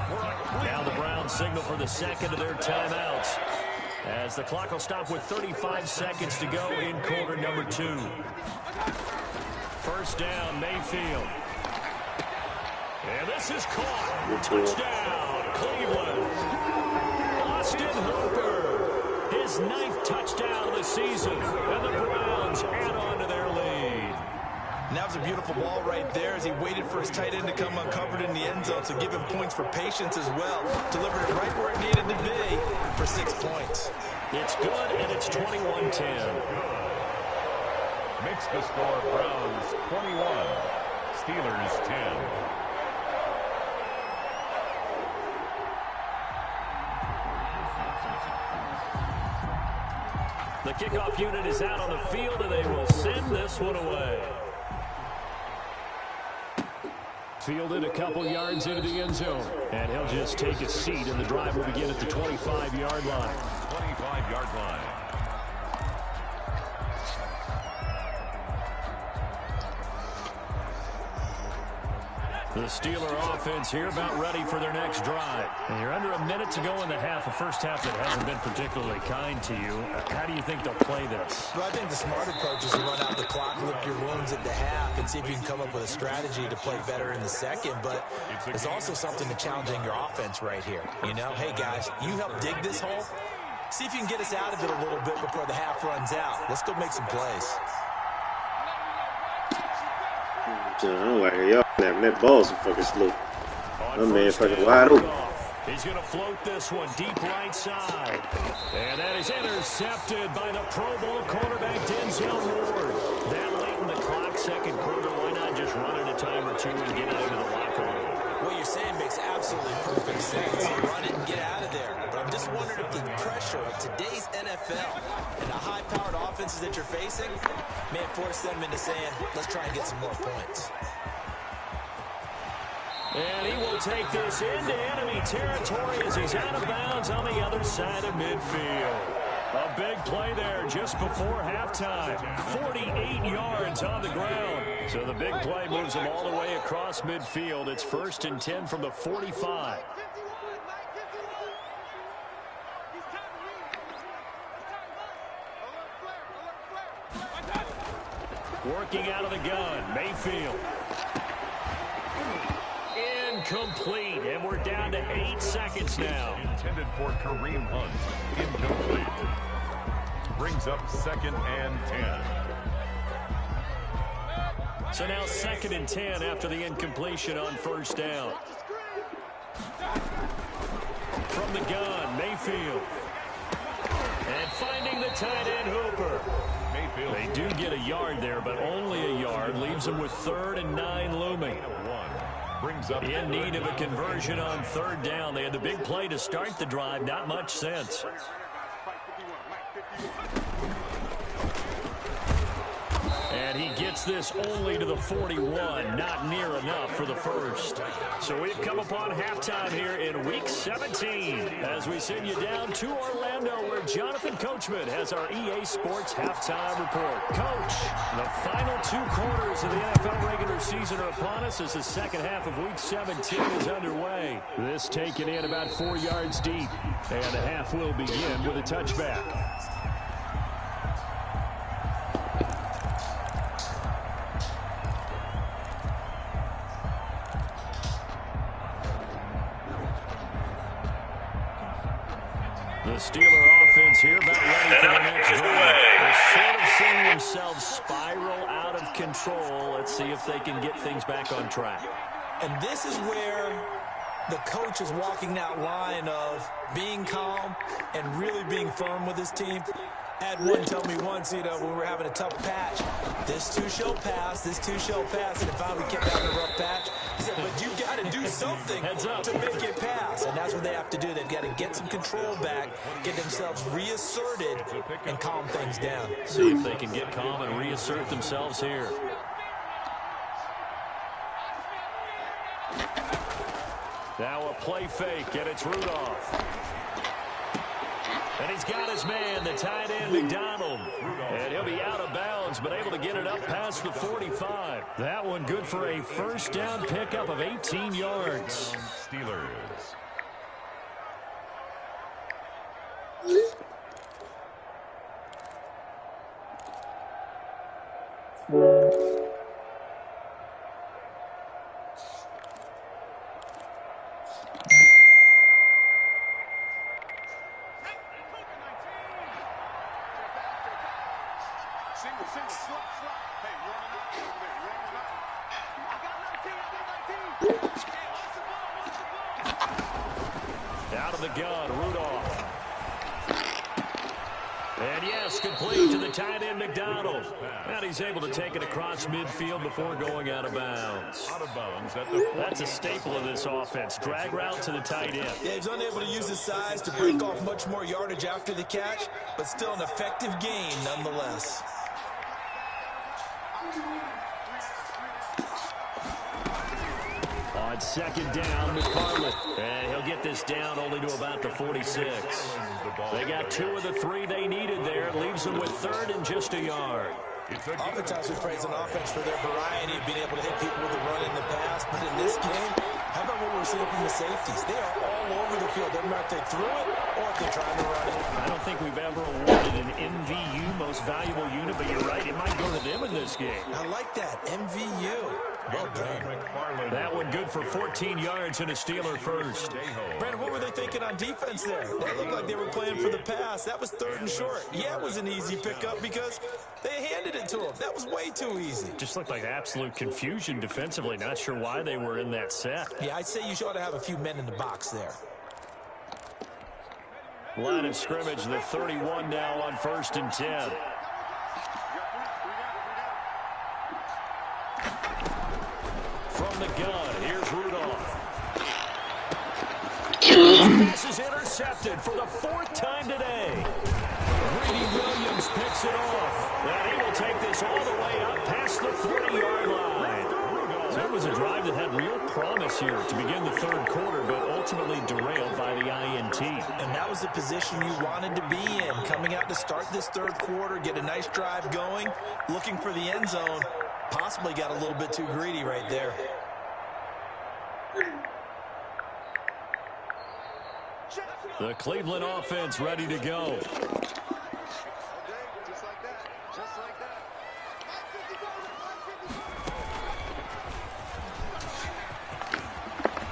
Speaker 1: Now the Browns signal for the second of their timeouts, as the clock will stop with 35 seconds to go in quarter number 2. First down, Mayfield. And this is caught. Touchdown, Cleveland. Austin Hooper, his 9th touchdown of the season. And the Browns add on to their lead.
Speaker 4: And that was a beautiful ball right there as he waited for his tight end to come uncovered in the end zone. So give him points for patience as well. Delivered it right where it needed to be for 6 points.
Speaker 1: It's good, and it's 21-10.
Speaker 5: Makes the score Browns 21, Steelers 10.
Speaker 1: The kickoff unit is out on the field, and they will send this one away. Fielded a couple yards into the end zone, and he'll just take a seat, and the drive will begin at the 25-yard line.
Speaker 5: 25-yard line.
Speaker 1: The Steeler offense here about ready for their next drive. And you're under a minute to go in the half, a first half that hasn't been particularly kind to you. How do you think they'll play this?
Speaker 4: Well, I think the smart approach is to run out the clock, lick your wounds at the half, and see if you can come up with a strategy to play better in the second. But there's also something to challenging your offense right here. You know, hey, guys, you help dig this hole. See if you can get us out of it a little bit before the half runs out. Let's go make some plays.
Speaker 2: Y'all having that ball some fucking slow. My man fucking wide open.
Speaker 1: He's going to float this one deep right side. And that is intercepted by the Pro Bowl quarterback Denzel Ward. That late in the clock, second quarter, why not just run it a time or two and get it into the locker room?
Speaker 4: What you're saying makes absolutely perfect sense. Run it and get out of there. But I'm just wondering if the pressure of today's NFL and the high-powered offenses that you're facing may force them into saying, let's try and get some more points.
Speaker 1: And he will take this into enemy territory as he's out of bounds on the other side of midfield. A big play there just before halftime. 48 yards on the ground. So the big play moves him all the way across midfield. It's 1st and 10 from the 45. Working out of the gun, Mayfield. Incomplete, and we're down to 8 seconds now.
Speaker 5: Intended for Kareem Hunt. Incomplete. Brings up 2nd and 10.
Speaker 1: So now 2nd and 10 after the incompletion on first down. From the gun, Mayfield. And finding the tight end, Hooper. Mayfield. They do get a yard there, but only a yard. Leaves them with 3rd and 9 looming.
Speaker 5: Brings up
Speaker 1: in need of a conversion on 3rd down. They had the big play to start the drive. Not much sense. And he gets this only to the 41. Not near enough for the first. So we've come upon halftime here in Week 17 as we send you down to Orlando where Jonathan Coachman has our EA Sports Halftime Report. Coach, the final 2 quarters of the NFL regular season are upon us as the second half of Week 17 is underway. This taken in about 4 yards deep. And the half will begin with a touchback. The Steeler offense here about ready for the next drive. They're sort of seeing themselves spiral out of control. Let's see if they can get things back on track.
Speaker 4: And this is where the coach is walking that line of being calm and really being firm with his team. Had one tell me once, you know, when we were having a tough patch, this too shall pass, this too shall pass, and finally we kept having a rough patch. He said, but you got to do something to make it pass, and that's what they have to do. They've got to get some control back, get themselves reasserted, and calm things down.
Speaker 1: See if they can get calm and reassert themselves here. Now a play fake, and it's Rudolph. And he's got his man, the tight end, McDonald. And he'll be out of bounds, but able to get it up past the 45. That one good for a first down pickup of 18 yards.
Speaker 5: Steelers.
Speaker 1: Out of the gun, Rudolph. And yes, complete to the tight end, McDonald. And he's able to take it across midfield before going out of bounds. That's a staple of this offense. Drag route to the tight end.
Speaker 4: Yeah, he's unable to use his size to break off much more yardage after the catch, but still an effective gain nonetheless.
Speaker 1: On second down, McFarland. And he'll get this down only to about the 46. They got 2 of the 3 they needed there. Leaves them with 3rd and just a yard.
Speaker 4: Oftentimes we praise an offense for their variety of being able to hit people with a run in the past. But in this game, how about what we're seeing from the safeties? They are all over the field. Doesn't matter if they threw it or if they're trying to run it.
Speaker 1: I don't think we've ever awarded an MVU, most valuable unit, but you're right. It might go to them in this game.
Speaker 4: I like that. MVU. Well done.
Speaker 1: That one good for 14 yards and a Steeler first.
Speaker 4: Brandon, what were they thinking on defense there? They looked like they were playing for the pass. That was 3rd and short. Yeah, it was an easy pickup because they handed it to him. That was way too easy.
Speaker 1: Just looked like absolute confusion defensively. Not sure why they were in that set.
Speaker 4: Yeah, I'd say you ought to have a few men in the box there.
Speaker 1: Line of scrimmage, the 31 now on 1st and 10. From the gun, here's Rudolph. This is intercepted for the 4th time today. Greedy Williams picks it off. And he will take this all the way up past the 40-yard line. So it was a drive that had real promise here to begin the 3rd quarter, but ultimately derailed by the INT.
Speaker 4: And that was the position you wanted to be in. Coming out to start this 3rd quarter, get a nice drive going, looking for the end zone. Possibly got a little bit too greedy right there.
Speaker 1: The Cleveland offense ready to go.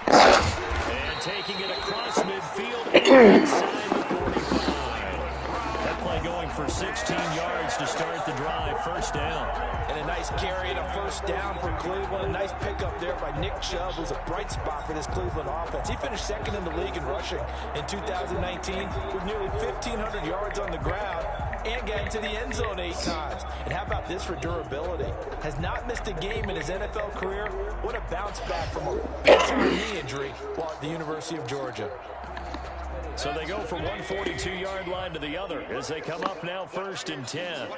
Speaker 1: And taking it across midfield inside the 45. That play going for 16 yards to start the drive. 1st down.
Speaker 4: And a nice carry and a 1st down for Cleveland. A nice pickup there by Nick Chubb, who's a bright spot for this Cleveland offense. He finished 2nd in the league in rushing in 2019 with nearly 1,500 yards on the ground and got into the end zone 8 times. And how about this for durability? Has not missed a game in his NFL career. What a bounce back from a big-time knee injury while at the University of Georgia.
Speaker 1: So they go from one 42-yard line to the other as they come up now 1st and 10.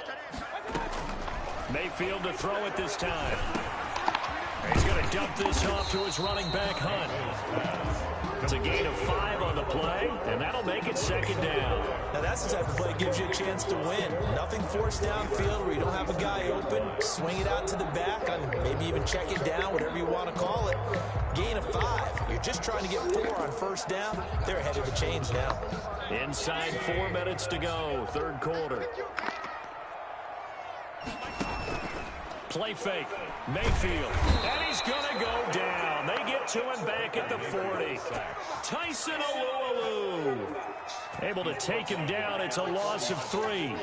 Speaker 1: Mayfield to throw it this time. He's going to dump this off to his running back, Hunt. It's a gain of 5 on the play, and that'll make it 2nd down.
Speaker 4: Now that's the type of play that gives you a chance to win. Nothing forced downfield where you don't have a guy open. Swing it out to the back, and maybe even check it down, whatever you want to call it. Gain of 5. You're just trying to get 4 on 1st down. They're ahead of the chains now.
Speaker 1: Inside 4 minutes to go, 3rd quarter. Play fake, Mayfield, and he's going to go down. They get to him back at the 40. Tyson Alualu able to take him down. It's a loss of 3.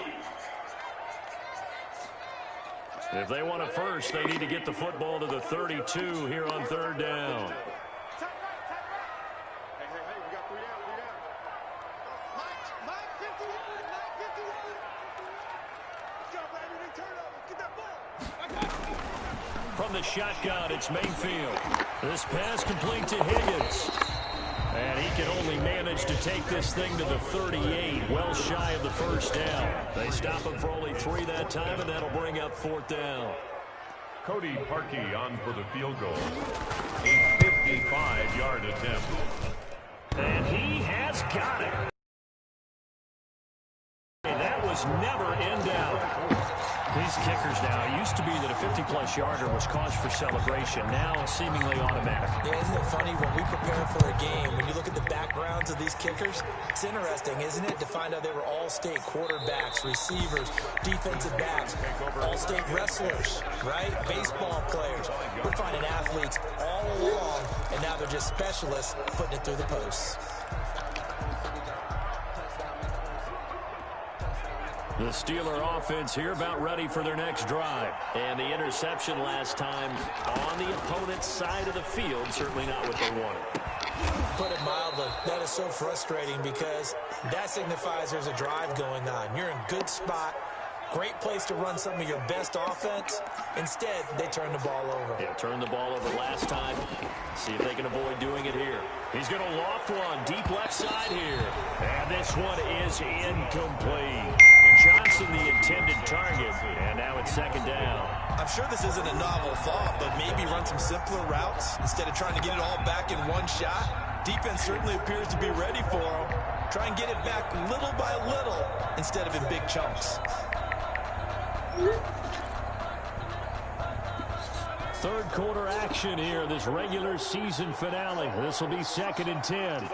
Speaker 1: If they want a first, they need to get the football to the 32 here on 3rd down. From the shotgun, it's Mayfield. This pass complete to Higgins. And he can only manage to take this thing to the 38, well shy of the 1st down. They stop him for only 3 that time, and that'll bring up 4th down.
Speaker 5: Cody Parkey on for the field goal. A 55-yard attempt. And
Speaker 1: he has got it. That was never in doubt. These kickers now, it used to be that a 50-plus yarder was cause for celebration. Now seemingly automatic.
Speaker 4: Yeah, isn't it funny when we prepare for a game, when you look at the backgrounds of these kickers, it's interesting, isn't it, to find out they were all-state quarterbacks, receivers, defensive backs, all-state wrestlers, right? Baseball players. We're finding athletes all along, and now they're just specialists putting it through the posts.
Speaker 1: The Steeler offense here about ready for their next drive. And the interception last time on the opponent's side of the field, certainly not what they wanted.
Speaker 4: Put it mildly, that is so frustrating because that signifies there's a drive going on. You're in good spot. Great place to run some of your best offense. Instead, they turn the ball over.
Speaker 1: Yeah, turned the ball over last time. See if they can avoid doing it here. He's going to loft one deep left side here. And this one is incomplete. Johnson the intended target. And now it's second down.
Speaker 4: I'm sure this isn't a novel thought, but maybe run some simpler routes instead of trying to get it all back in one shot. Defense certainly appears to be ready for him. Try and get it back little by little instead of in big chunks.
Speaker 1: Third quarter action here, this regular season finale. This will be 2nd and 10.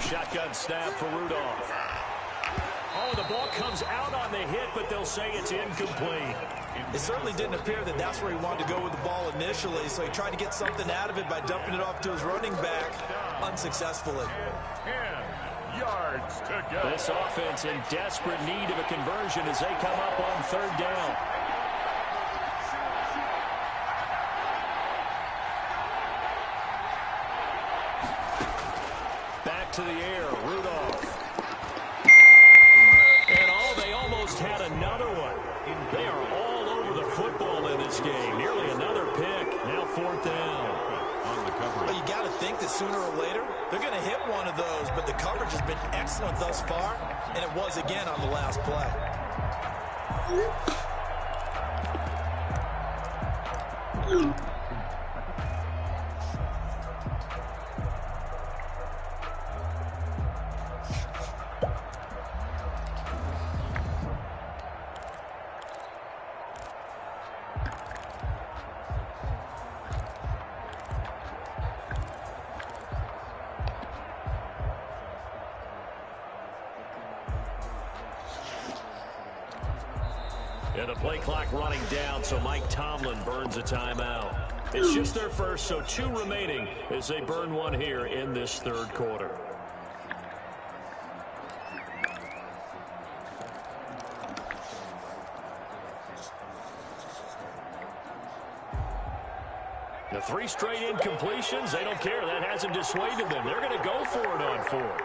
Speaker 1: Shotgun snap for Rudolph. Oh, the ball comes out on the hit, but they'll say it's incomplete.
Speaker 4: It certainly didn't appear that that's where he wanted to go with the ball initially, so he tried to get something out of it by dumping it off to his running back unsuccessfully.
Speaker 5: 10 yards to go.
Speaker 1: This offense in desperate need of a conversion as they come up on 3rd down. Back to the air, Rudolph. And they almost had another one. They are all over the football in this game. Nearly another pick. Now 4th down.
Speaker 4: Well, you got to think that sooner or later they're going to hit one of those, but the coverage has been excellent thus far, and it was again on the last play.
Speaker 1: And the play clock running down, so Mike Tomlin burns a timeout. It's just their first, so 2 remaining as they burn one here in this 3rd quarter. The 3 straight incompletions, they don't care. That hasn't dissuaded them. They're going to go for it on 4th.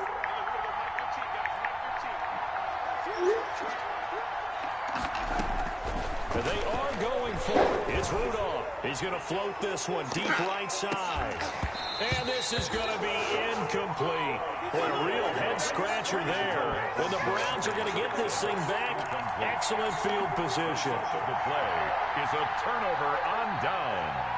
Speaker 1: And they are going for it. It's Rudolph. He's going to float this one deep right side. And this is going to be incomplete. What a real head-scratcher there. And the Browns are going to get this thing back. Excellent field position.
Speaker 5: Of the play is a turnover on downs.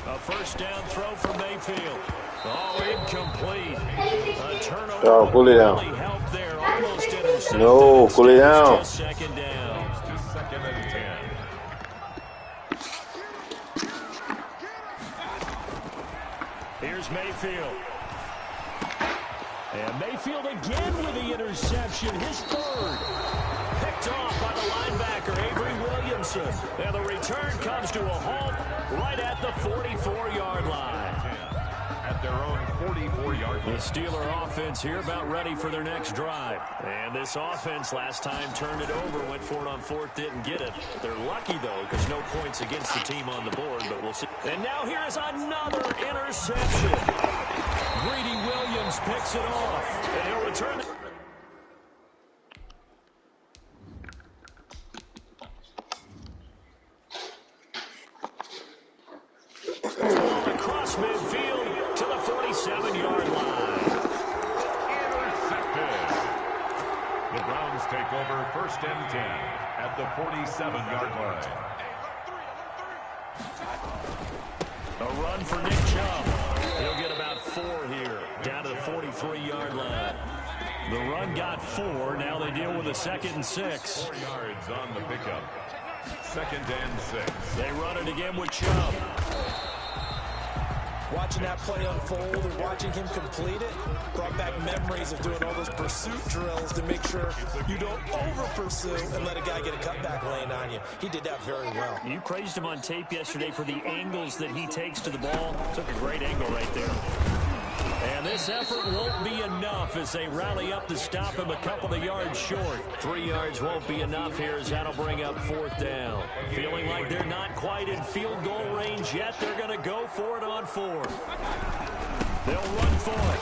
Speaker 1: A first down throw for Mayfield. Oh, incomplete. A turnover.
Speaker 2: Oh, pull it down.
Speaker 1: Really helped there. Almost intercepted.
Speaker 2: No, pull it down.
Speaker 1: Just 2nd down.
Speaker 5: To 2nd and 10.
Speaker 1: Here's Mayfield. And Mayfield again with the interception. His 3rd. Picked off by the linebacker, Avery Williamson. And the return comes to a halt right at the 44-yard line.
Speaker 5: At their own 44-yard
Speaker 1: The
Speaker 5: line.
Speaker 1: Steeler offense here about ready for their next drive. And this offense last time turned it over, went for it on 4th, didn't get it. They're lucky, though, because no points against the team on the board, but we'll see. And now here is another interception. Greedy Williams picks it off, and he'll return it. Across midfield to the 47-yard line.
Speaker 5: Intercepted. The Browns take over 1st and 10 at the 47-yard line.
Speaker 1: A run for Nick Chubb. He'll get about 4 here, down to the 43-yard line. The run got 4. Now they deal with a 2nd and 6.
Speaker 5: 4 yards on the pickup. 2nd and 6.
Speaker 1: They run it again with Chubb.
Speaker 4: watching that play unfold and watching him complete it brought back memories of doing all those pursuit drills to make sure you don't over-pursue and let a guy get a cutback lane on you. He did that very well.
Speaker 1: You praised him on tape yesterday for the angles that he takes to the ball. Took a great angle right there. And this effort won't be enough as they rally up to stop him a couple of yards short. 3 yards won't be enough here as that'll bring up 4th down. Feeling like they're not quite in field goal range yet. They're going to go for it on 4th. They'll run for it.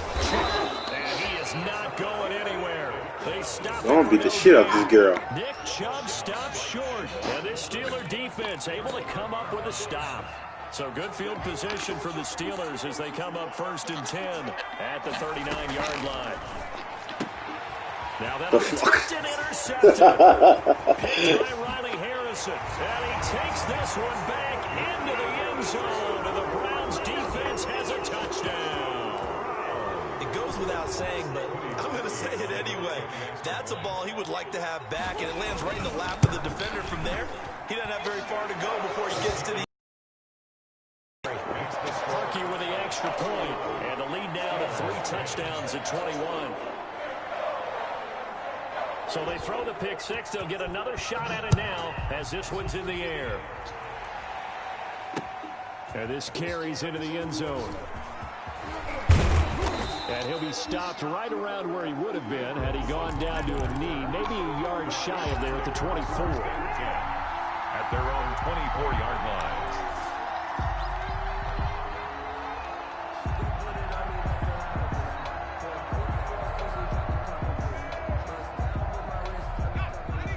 Speaker 1: And he is not going anywhere. They stop him.
Speaker 2: I'm gonna beat the shit out of this girl.
Speaker 1: Nick Chubb stops short. And this Steeler defense able to come up with a stop. So good field position for the Steelers as they come up 1st and 10 at the 39-yard line. Now that'll be tipped and intercepted. Picked by Riley Harrison. And he takes this one back into the end zone. And the Browns defense has a touchdown.
Speaker 4: It goes without saying, but I'm going to say it anyway. That's a ball he would like to have back, and it lands right in the lap of the defender from there. He doesn't have very far to go before he gets to the
Speaker 1: Parkey with the extra point, and the lead now to 3 touchdowns at 21. So they throw the pick 6. They'll get another shot at it now as this one's in the air. And this carries into the end zone. And he'll be stopped right around where he would have been had he gone down to a knee, maybe a yard shy of there at the 24.
Speaker 5: At their own 24-yard line.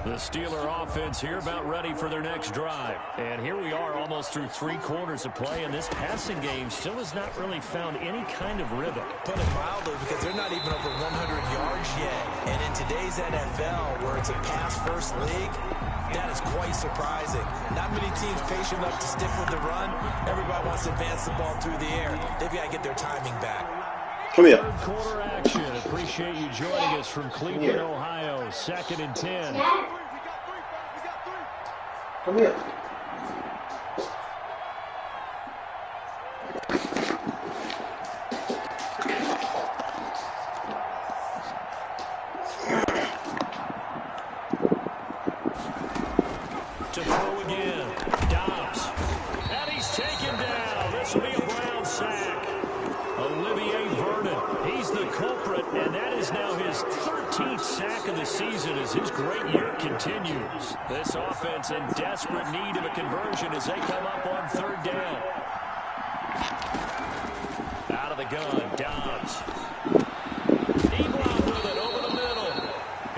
Speaker 1: The Steeler offense here about ready for their next drive. And here we are almost through 3 quarters of play, and this passing game still has not really found any kind of rhythm.
Speaker 4: Put it mildly, because they're not even over 100 yards yet. And in today's NFL, where it's a pass-first league, that is quite surprising. Not many teams patient enough to stick with the run. Everybody wants to advance the ball through the air. They've got to get their timing back.
Speaker 2: Come here.
Speaker 1: Third quarter action. Appreciate you joining us from Cleveland, Ohio. 2nd and 10.
Speaker 2: Come here.
Speaker 1: To throw again. Dobbs. And he's taken down. This will be a Brown sack. Olivier Vernon. He's the culprit, and that is now his 13th sack of the season as his great year continues. This offense in desperate need of a conversion as they come up on 3rd down. Out of the gun, Dobbs. Ebron with it over the middle.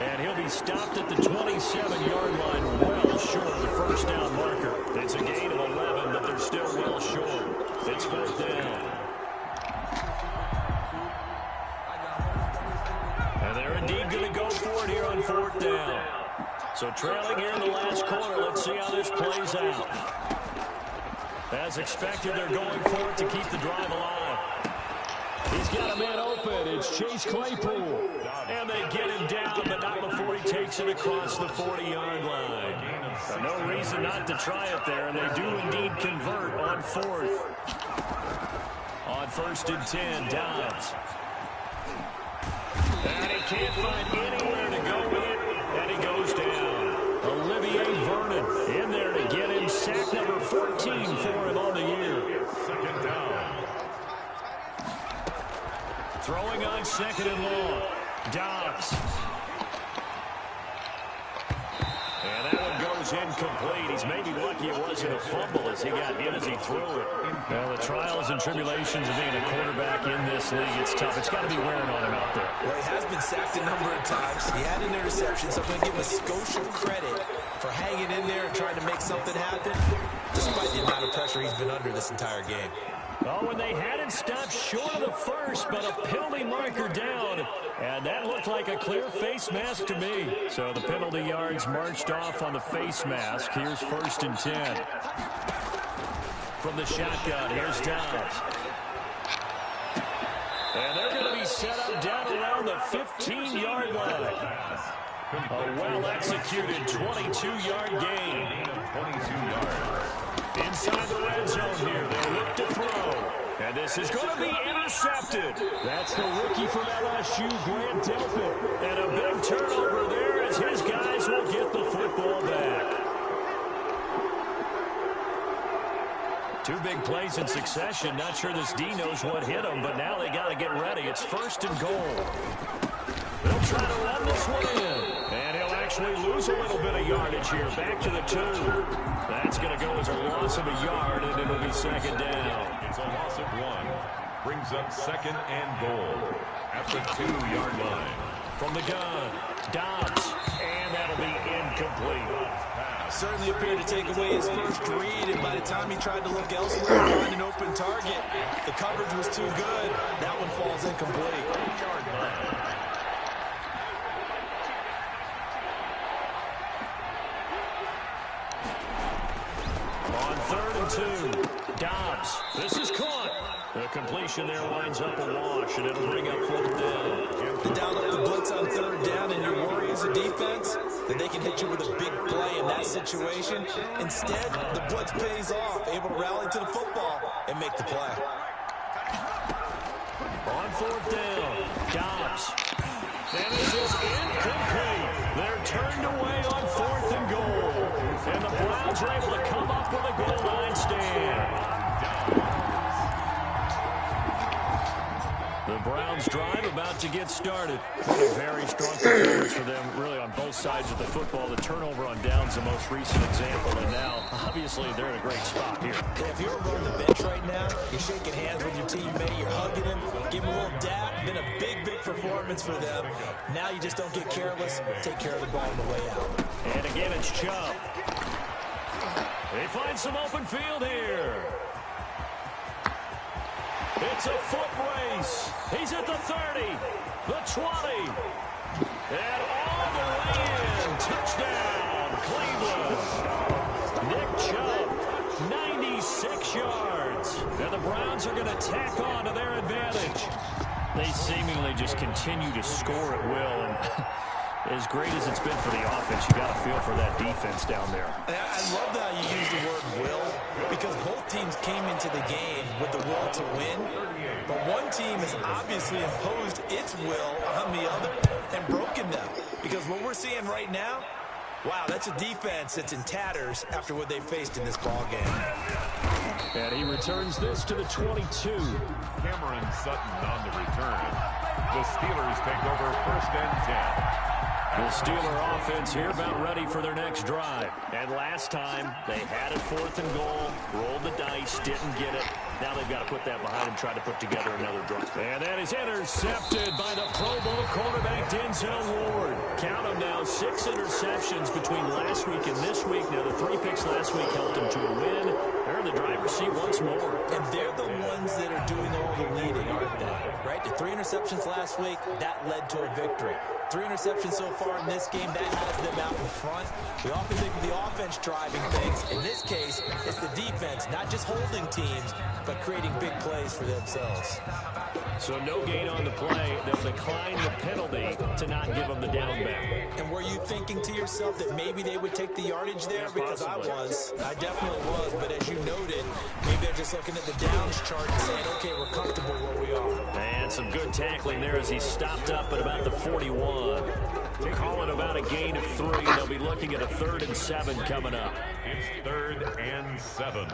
Speaker 1: And he'll be stopped at the 27-yard line, well short of the 1st down marker. It's a gain of 11, but they're still well short. It's 4th down. And they're indeed going to go for it here on 4th down. So trailing here in the last quarter, let's see how this plays out. As expected, they're going for it to keep the drive alive. He's got a man open. It's Chase Claypool. And they get him down, but not before he takes it across the 40-yard line. So no reason not to try it there, and they do indeed convert on 4th. On 1st and 10, Dobbs. And he can't find anywhere to go with it, and he goes down. Olivier Vernon in there to get him sack number 14 for him on the year.
Speaker 5: 2nd down.
Speaker 1: Throwing on 2nd and long. Dobbs. And that one goes incomplete. He's maybe lucky it wasn't a fumble as he got hit as he threw it. Well, the trials and tribulations of being a quarterback in this league, it's tough. It's got to be wearing on him out there.
Speaker 4: Well, he has been sacked a number of times. He had an interception, so I'm going to give him Scotia credit for hanging in there and trying to make something happen, despite the amount of pressure he's been under this entire game.
Speaker 1: Oh, and they had it stopped short of the 1st, but a penalty marker down. And that looked like a clear face mask to me. So the penalty yards marched off on the face mask. Here's 1st and 10. From the shotgun, here's Dobbs. And they're going to be set up down around the 15-yard line. A well-executed 22-yard gain.
Speaker 5: 22 yards.
Speaker 1: Inside the red zone here, they'll look to throw. And this is going to be intercepted. That's the rookie from LSU, Grant Delpit. And a big turnover there as his guys will get the football back. Two big plays in succession. Not sure this D knows what hit him, but now they got to get ready. It's 1st and goal. They'll try to run this one in. And he'll actually lose a little bit of yardage here. Back to the 2. That's going to go as a loss of a yard, and it'll be 2nd down.
Speaker 5: It's a loss of 1. Brings up 2nd and goal at the 2-yard line.
Speaker 1: From the gun, Dobbs. And that'll be incomplete.
Speaker 4: Certainly appeared to take away his first read, and by the time he tried to look elsewhere and find an open target, the coverage was too good. That one falls incomplete.
Speaker 1: On 3rd and 2, Dobbs. This is caught. The completion there winds up a wash, and it'll bring up 4th down.
Speaker 4: You dial up the blitz on 3rd down, and your worry as a defense that they can hit you with a big play in that situation. Instead, the blitz pays off, able to rally to the football and make the play.
Speaker 1: On 4th down, Dobbs. And this is incomplete. They're turned away on 4th and goal. And the Browns are able to come up with a goal line stand. The Browns drive about to get started. What a very strong performance for them, really, on both sides of the football. The turnover on downs, the most recent example, and now, obviously, they're in a great spot here.
Speaker 4: If you're on the bench right now, you're shaking hands with your teammate, you're hugging him, give him a little dap. Been a big, big performance for them. Now you just don't get careless. Take care of the ball on the way out.
Speaker 1: And again, it's Chubb. They find some open field here. It's a foot race. He's at the 30, the 20, and all the way in. Touchdown, Cleveland. Nick Chubb, 96 yards. And the Browns are going to tack on to their advantage. They seemingly just continue to score at will. And as great as it's been for the offense, you got to feel for that defense down there.
Speaker 4: I love that you use the word will, because both teams came into the game with the will to win, but one team has obviously imposed its will on the other and broken them. Because what we're seeing right now, wow, that's a defense that's in tatters after what they faced in this ball game.
Speaker 1: And he returns this to the 22.
Speaker 5: Cameron Sutton on the return. The Steelers take over 1st and 10.
Speaker 1: The Steeler offense here about ready for their next drive. And last time, they had it 4th and goal, rolled the dice, didn't get it. Now they've got to put that behind and try to put together another drive. And that is intercepted by the Pro Bowl quarterback, Denzel Ward. Count them now, 6 interceptions between last week and this week. Now, the 3 picks last week helped him to a win. They're in the driver's seat once more.
Speaker 4: And they're the ones that are doing all the leading, aren't they? Right? The 3 interceptions last week, that led to a victory. 3 interceptions so far in this game, that has them out in front. We often think of the offense driving things. In this case, it's the defense, not just holding teams, but creating big plays for themselves.
Speaker 1: So no gain on the play. They'll decline the penalty to not give them the down back.
Speaker 4: And were you thinking to yourself that maybe they would take the yardage there? Because I definitely was. But as you noted, maybe they're just looking at the downs chart and saying, okay, we're comfortable where we are.
Speaker 1: And some good tackling there as he stopped up at about the 41. Call it about a gain of 3. They'll be looking at a 3rd and 7 coming up.
Speaker 5: It's 3rd and 7.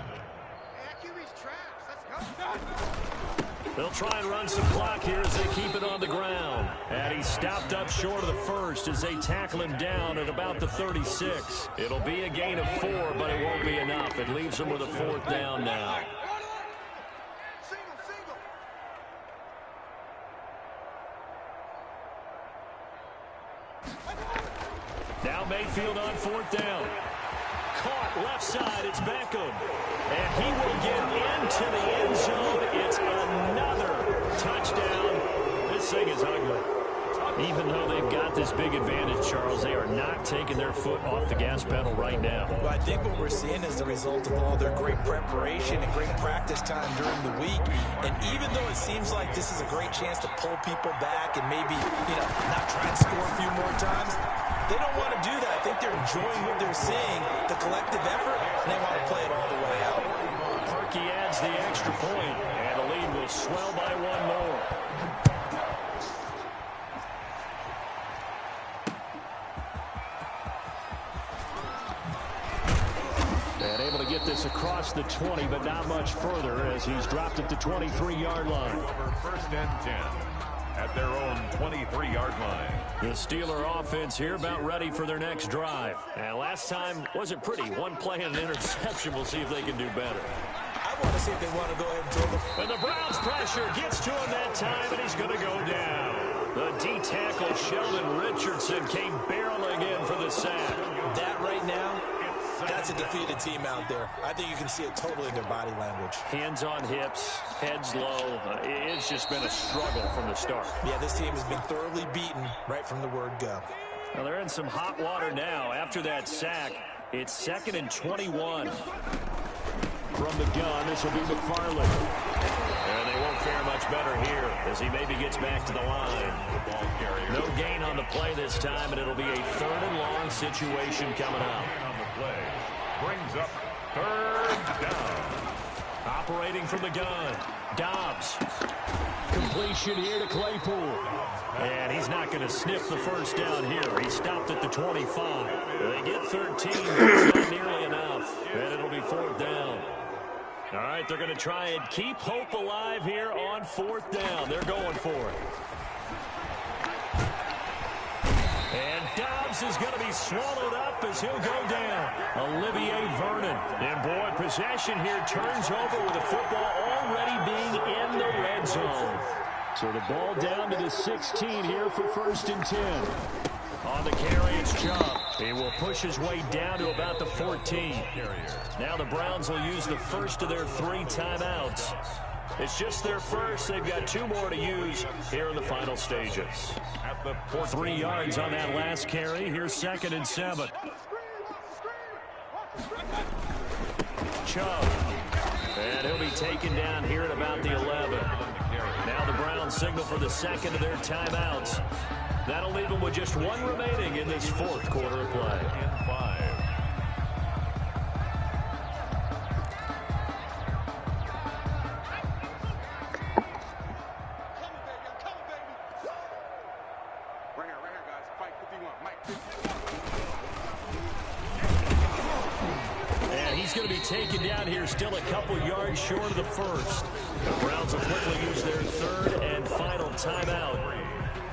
Speaker 1: They'll try and run some clock here as they keep it on the ground. And he stopped up short of the first as they tackle him down at about the 36. It'll be a gain of 4, but it won't be enough. It leaves them with a 4th down now. Now Mayfield on 4th down. Caught left side, it's Beckham. And he will get into the end zone. It's another touchdown. This thing is ugly. Even though they've got this big advantage, Charles, they are not taking their foot off the gas pedal right now.
Speaker 4: Well, I think what we're seeing is the result of all their great preparation and great practice time during the week. And even though it seems like this is a great chance to pull people back and maybe, not try and score a few more times, they don't want to do that. I think they're enjoying what they're seeing, the collective effort, and they want to play it all the way out.
Speaker 1: Parkey adds the extra point, and the lead will swell by one more. And able to get this across the 20, but not much further as he's dropped at the 23-yard line.
Speaker 5: Over 1st and 10 at their own 23-yard line.
Speaker 1: The Steeler offense here about ready for their next drive. And last time wasn't pretty. One play and an interception. We'll see if they can do better.
Speaker 4: I want to see if they want to go ahead and throw the...
Speaker 1: And the Browns pressure gets to him that time, and he's going to go down. The D-tackle Sheldon Richardson came barreling in for the sack.
Speaker 4: That right now, that's a defeated team out there. I think you can see it totally in their body language.
Speaker 1: Hands on hips, heads low. It's just been a struggle from the start.
Speaker 4: Yeah, this team has been thoroughly beaten right from the word go.
Speaker 1: Well, they're in some hot water now. After that sack, it's 2nd and 21. From the gun, this will be McFarland. And they won't fare much better here as he maybe gets back to the line. No gain on the play this time, and it'll be a 3rd and long situation coming up.
Speaker 5: On the play brings up 3rd down.
Speaker 1: Operating from the gun, Dobbs. Completion here to Claypool. And he's not going to sniff the first down here. He stopped at the 25. They get 13, but it's not nearly enough. And it'll be 4th down. All right, they're going to try and keep hope alive here on 4th down. They're going for it. And Dobbs is going to be swallowed up as he'll go down. Olivier Vernon. And, boy, possession here turns over with the football already being in the red zone. So the ball down to the 16 here for 1st and 10. On the carry, it's Chubb. He will push his way down to about the 14. Now the Browns will use the first of their 3 timeouts. It's just their first. They've got 2 more to use here in the final stages. 3 yards on that last carry. Here's 2nd and 7. Chubb. And he'll be taken down here at about the 11. Now the Browns signal for the 2nd of their timeouts. That'll leave them with just 1 remaining in this 4th quarter of play.
Speaker 5: And 5.
Speaker 1: And he's going to be taken down here still a couple yards short of the first. The Browns will quickly use their 3rd and final timeout.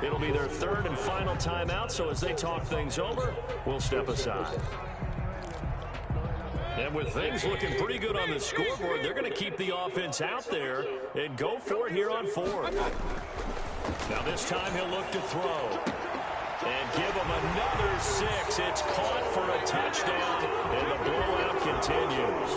Speaker 1: It'll be their 3rd and final timeout, so as they talk things over, we'll step aside. And with things looking pretty good on the scoreboard, they're going to keep the offense out there and go for it here on 4th. Now this time he'll look to throw. And give him another 6. It's caught for a touchdown, and the blowout continues.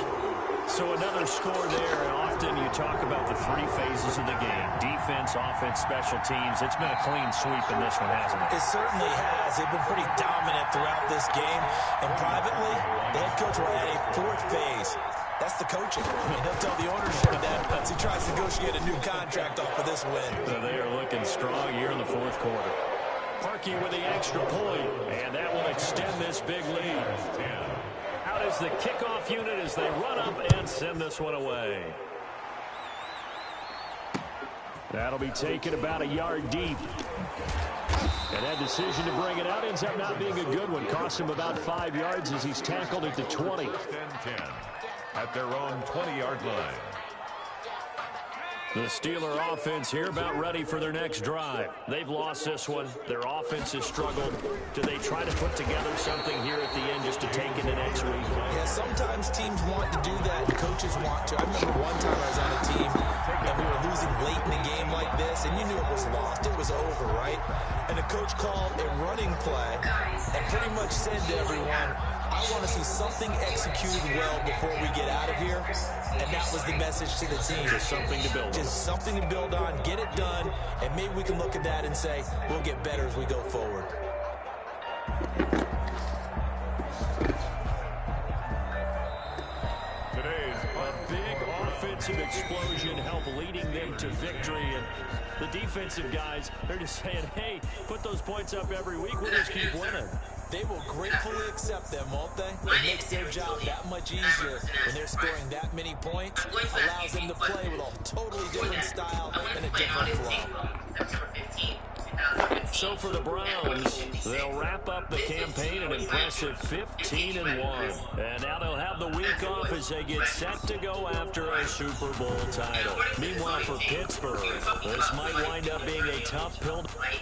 Speaker 1: So another score there. Often you talk about the 3 phases of the game. Defense, offense, special teams. It's been a clean sweep in this one, hasn't it?
Speaker 4: It certainly has. They've been pretty dominant throughout this game. And privately, the head coach will add a 4th phase. That's the coaching. And he'll tell the ownership that as he tries to negotiate a new contract off of this win.
Speaker 1: So they are looking strong here in the 4th quarter. Parkey with the extra point, and that will extend this big lead. Out is the kickoff unit as they run up and send this one away. That'll be taken about a yard deep. And that decision to bring it out ends up not being a good one. Cost him about 5 yards as he's tackled at the 20.
Speaker 5: 1st and 10 at their own 20-yard line.
Speaker 1: The Steeler offense here about ready for their next drive. They've lost this one. Their offense has struggled. Do they try to put together something here at the end just to take it to next week?
Speaker 4: Yeah, sometimes teams want to do that and coaches want to. I remember one time I was on a team and we were losing late in the game like this, and you knew it was lost. It was over, right? And the coach called a running play and pretty much said to everyone, I want to see something executed well before we get out of here. And that was the message to the team.
Speaker 1: Just something to build on.
Speaker 4: Just something to build on, get it done, and maybe we can look at that and say, we'll get better as we go forward.
Speaker 5: Today's
Speaker 1: a big offensive explosion help leading them to victory. And the defensive guys, they're just saying, hey, put those points up every week. We'll just keep winning.
Speaker 4: They will gratefully accept them, won't they? It makes their job that much easier when they're scoring that many points. Allows them to play with a totally different style and a different flow.
Speaker 1: So for the Browns, they'll wrap up the campaign an impressive 15-1. And now they'll have the week off as they get set to go after a Super Bowl title. Meanwhile, for Pittsburgh, this might wind up being a tough pill.
Speaker 9: Right.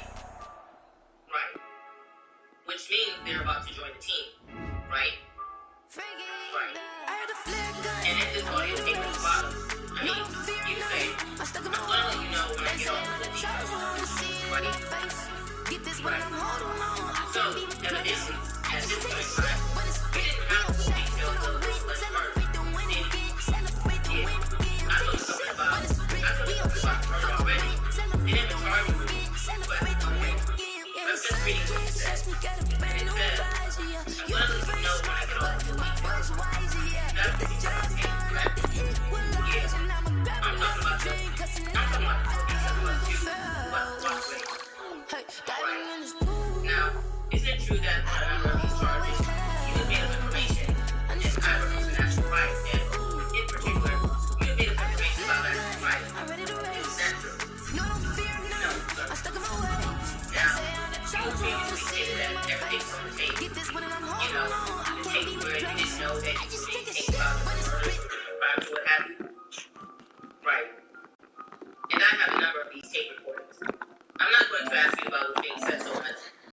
Speaker 9: Which means they're about to join the team. Right? Right. And if this one you take the spot, I mean, you say, I'm gonna let you know when I get off the team. Ready? Right. So, in addition, at this point in time, we didn't have full details of the first part. I know something about Charlie already. They didn't charge me, but I'm just reading what it says. And it says, I'm gonna let you know when I get off the team. That's the team, right? Yeah. I'm talking about you. Now, is it true that whatever he's charging, he was made of information and I represent actual right? And in particular, he was made of information about actual right. Is that true? No, sir. Now, you previously stated that everything's on the tape. You know, the tape where you didn't know that you were being taped about the murder.